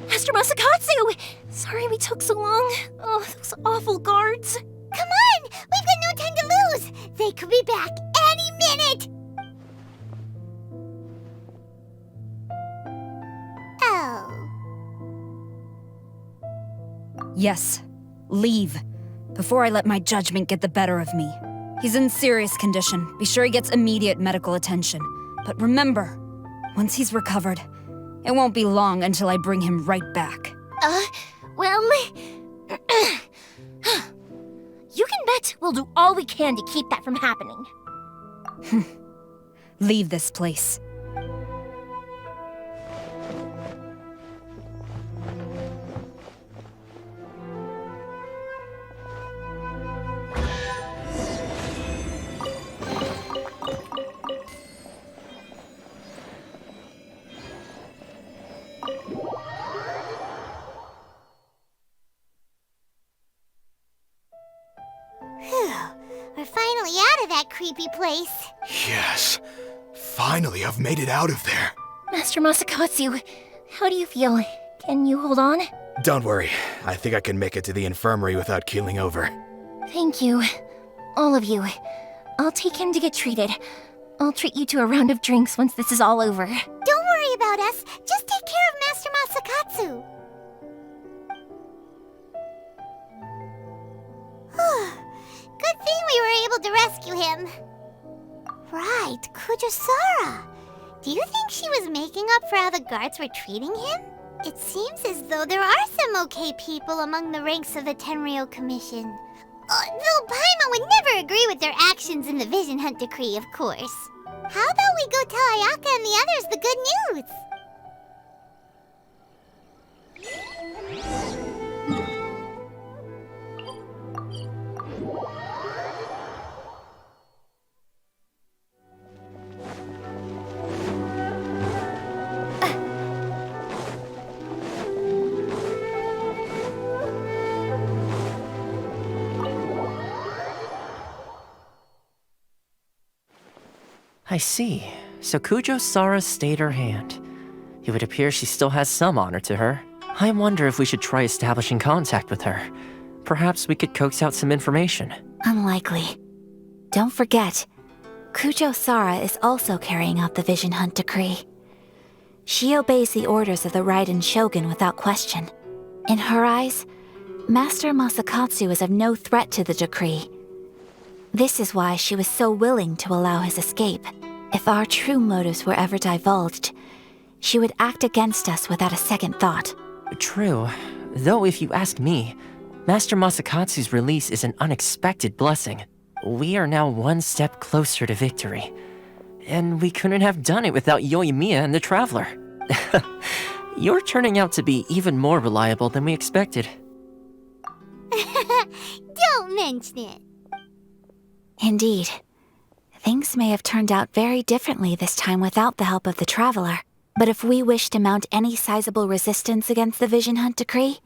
Master Masakatsu! Sorry we took so long. Oh, those awful guards. Come on! We've got no time to lose! They could be back any minute! Oh. Yes, leave. Before I let my judgment get the better of me. He's in serious condition. Be sure he gets immediate medical attention. But remember, once he's recovered, it won't be long until I bring him right back. Well... You can bet we'll do all we can to keep that from happening. Leave this place. We're finally out of that creepy place. Yes. Finally, I've made it out of there. Master Masakatsu, how do you feel? Can you hold on? Don't worry. I think I can make it to the infirmary without keeling over. Thank you. All of you. I'll take him to get treated. I'll treat you to a round of drinks once this is all over. Don't worry about us. Just take care of Master Masakatsu. Good thing we were able to rescue him. Right, Kujosara. Do you think she was making up for how the guards were treating him? It seems as though there are some okay people among the ranks of the Tenryou Commission. Though Paimon would never agree with their actions in the Vision Hunt Decree, of course. How about we go tell Ayaka and the others the good news? I see. So Kujosara stayed her hand. It would appear she still has some honor to her. I wonder if we should try establishing contact with her. Perhaps we could coax out some information. Unlikely. Don't forget, Kujosara is also carrying out the Vision Hunt Decree. She obeys the orders of the Raiden Shogun without question. In her eyes, Master Masakatsu is of no threat to the decree. This is why she was so willing to allow his escape. If our true motives were ever divulged, she would act against us without a second thought. True. Though if you ask me, Master Masakatsu's release is an unexpected blessing. We are now one step closer to victory. And we couldn't have done it without Yoimiya and the Traveler. You're turning out to be even more reliable than we expected. Don't mention it. Indeed. Things may have turned out very differently this time without the help of the Traveler. But if we wish to mount any sizable resistance against the Vision Hunt decree,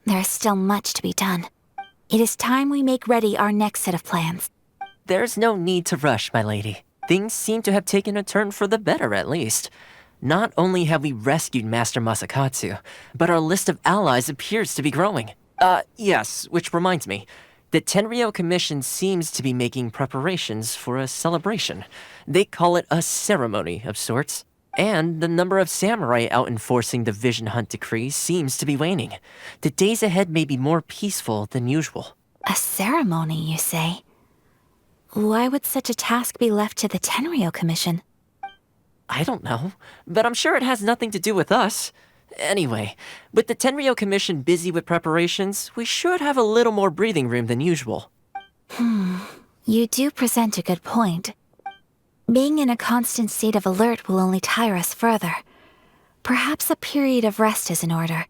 there is still much to be done. It is time we make ready our next set of plans. There's no need to rush, my lady. Things seem to have taken a turn for the better, at least. Not only have we rescued Master Masakatsu, but our list of allies appears to be growing. Yes, which reminds me. The Tenryou Commission seems to be making preparations for a celebration. They call it a ceremony of sorts. And the number of samurai out enforcing the Vision Hunt decree seems to be waning. The days ahead may be more peaceful than usual. A ceremony, you say? Why would such a task be left to the Tenryou Commission? I don't know, but I'm sure it has nothing to do with us. Anyway, with the Tenryou Commission busy with preparations, we should have a little more breathing room than usual. You do present a good point. Being in a constant state of alert will only tire us further. Perhaps a period of rest is in order.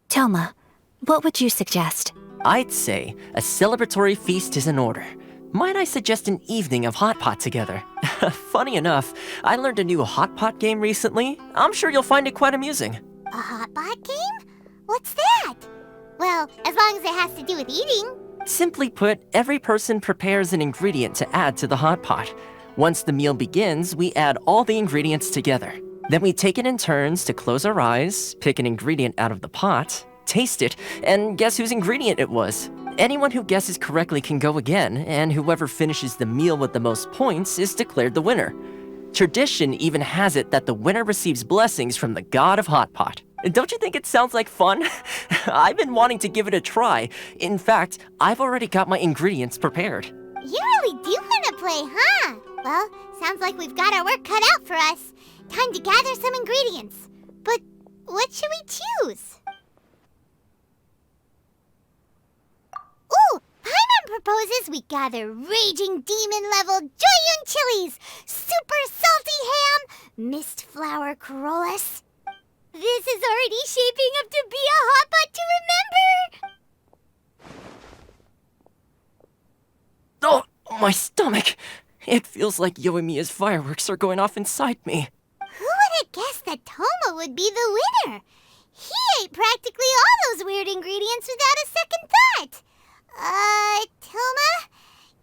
Toma, what would you suggest? I'd say a celebratory feast is in order. Might I suggest an evening of hot pot together? Funny enough, I learned a new hot pot game recently. I'm sure you'll find it quite amusing. A hot pot game? What's that? Well, as long as it has to do with eating. Simply put, every person prepares an ingredient to add to the hot pot. Once the meal begins, we add all the ingredients together. Then we take it in turns to close our eyes, pick an ingredient out of the pot, taste it, and guess whose ingredient it was. Anyone who guesses correctly can go again, and whoever finishes the meal with the most points is declared the winner. Tradition even has it that the winner receives blessings from the god of hot pot. Don't you think it sounds like fun? I've been wanting to give it a try. In fact, I've already got my ingredients prepared. You really do want to play, huh? Well, sounds like we've got our work cut out for us. Time to gather some ingredients. But what should we choose? Ooh! Paimon proposes we gather raging demon-level Joyun chilies, super salty ham, mist flower corollas. This is already shaping up to be a hot pot to remember! Oh, my stomach! It feels like Yoimiya's fireworks are going off inside me. Who would have guessed that Toma would be the winner? He ate practically all those weird ingredients without a second thought. Toma?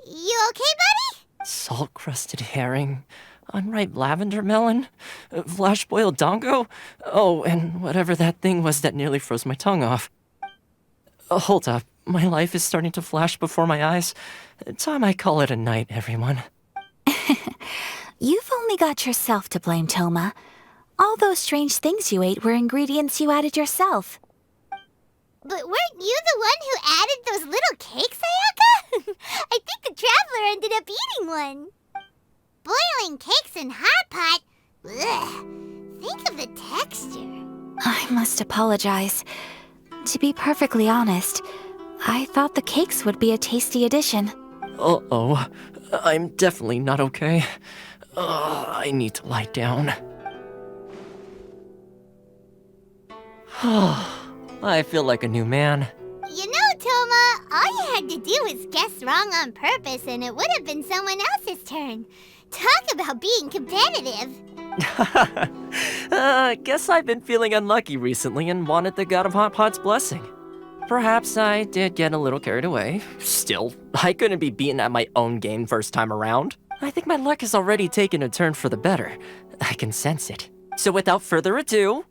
You okay, buddy? Salt-crusted herring, unripe lavender melon, flash-boiled dongo, oh, and whatever that thing was that nearly froze my tongue off. Hold up, my life is starting to flash before my eyes. Time I call it a night, everyone. You've only got yourself to blame, Toma. All those strange things you ate were ingredients you added yourself. But weren't you the one who added those little cakes, Ayaka? I think the Traveler ended up eating one. Boiling cakes in hot pot? Ugh. Think of the texture. I must apologize. To be perfectly honest, I thought the cakes would be a tasty addition. Uh-oh. I'm definitely not okay. I need to lie down. I feel like a new man. You know, Toma, all you had to do was guess wrong on purpose and it would have been someone else's turn. Talk about being competitive. Guess I've been feeling unlucky recently and wanted the God of Hot Pot's blessing. Perhaps I did get a little carried away. Still, I couldn't be beaten at my own game first time around. I think my luck has already taken a turn for the better. I can sense it. So without further ado,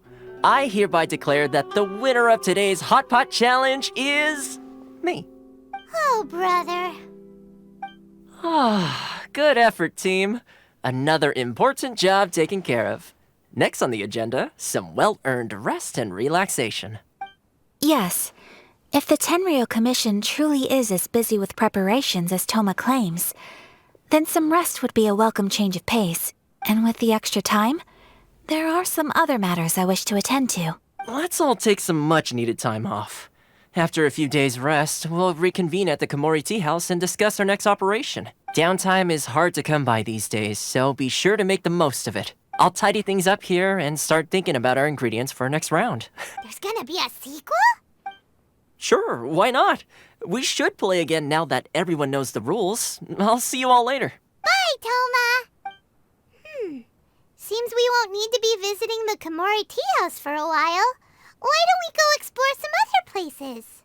I hereby declare that the winner of today's Hot Pot Challenge is me. Oh, brother. Good effort, team. Another important job taken care of. Next on the agenda, some well-earned rest and relaxation. Yes. If the Tenryou Commission truly is as busy with preparations as Toma claims, then some rest would be a welcome change of pace. And with the extra time, there are some other matters I wish to attend to. Let's all take some much-needed time off. After a few days' rest, we'll reconvene at the Komori Tea House and discuss our next operation. Downtime is hard to come by these days, so be sure to make the most of it. I'll tidy things up here and start thinking about our ingredients for our next round. There's gonna be a sequel? Sure, why not? We should play again now that everyone knows the rules. I'll see you all later. Bye, Toma! Seems we won't need to be visiting the Komori tea house for a while. Why don't we go explore some other places?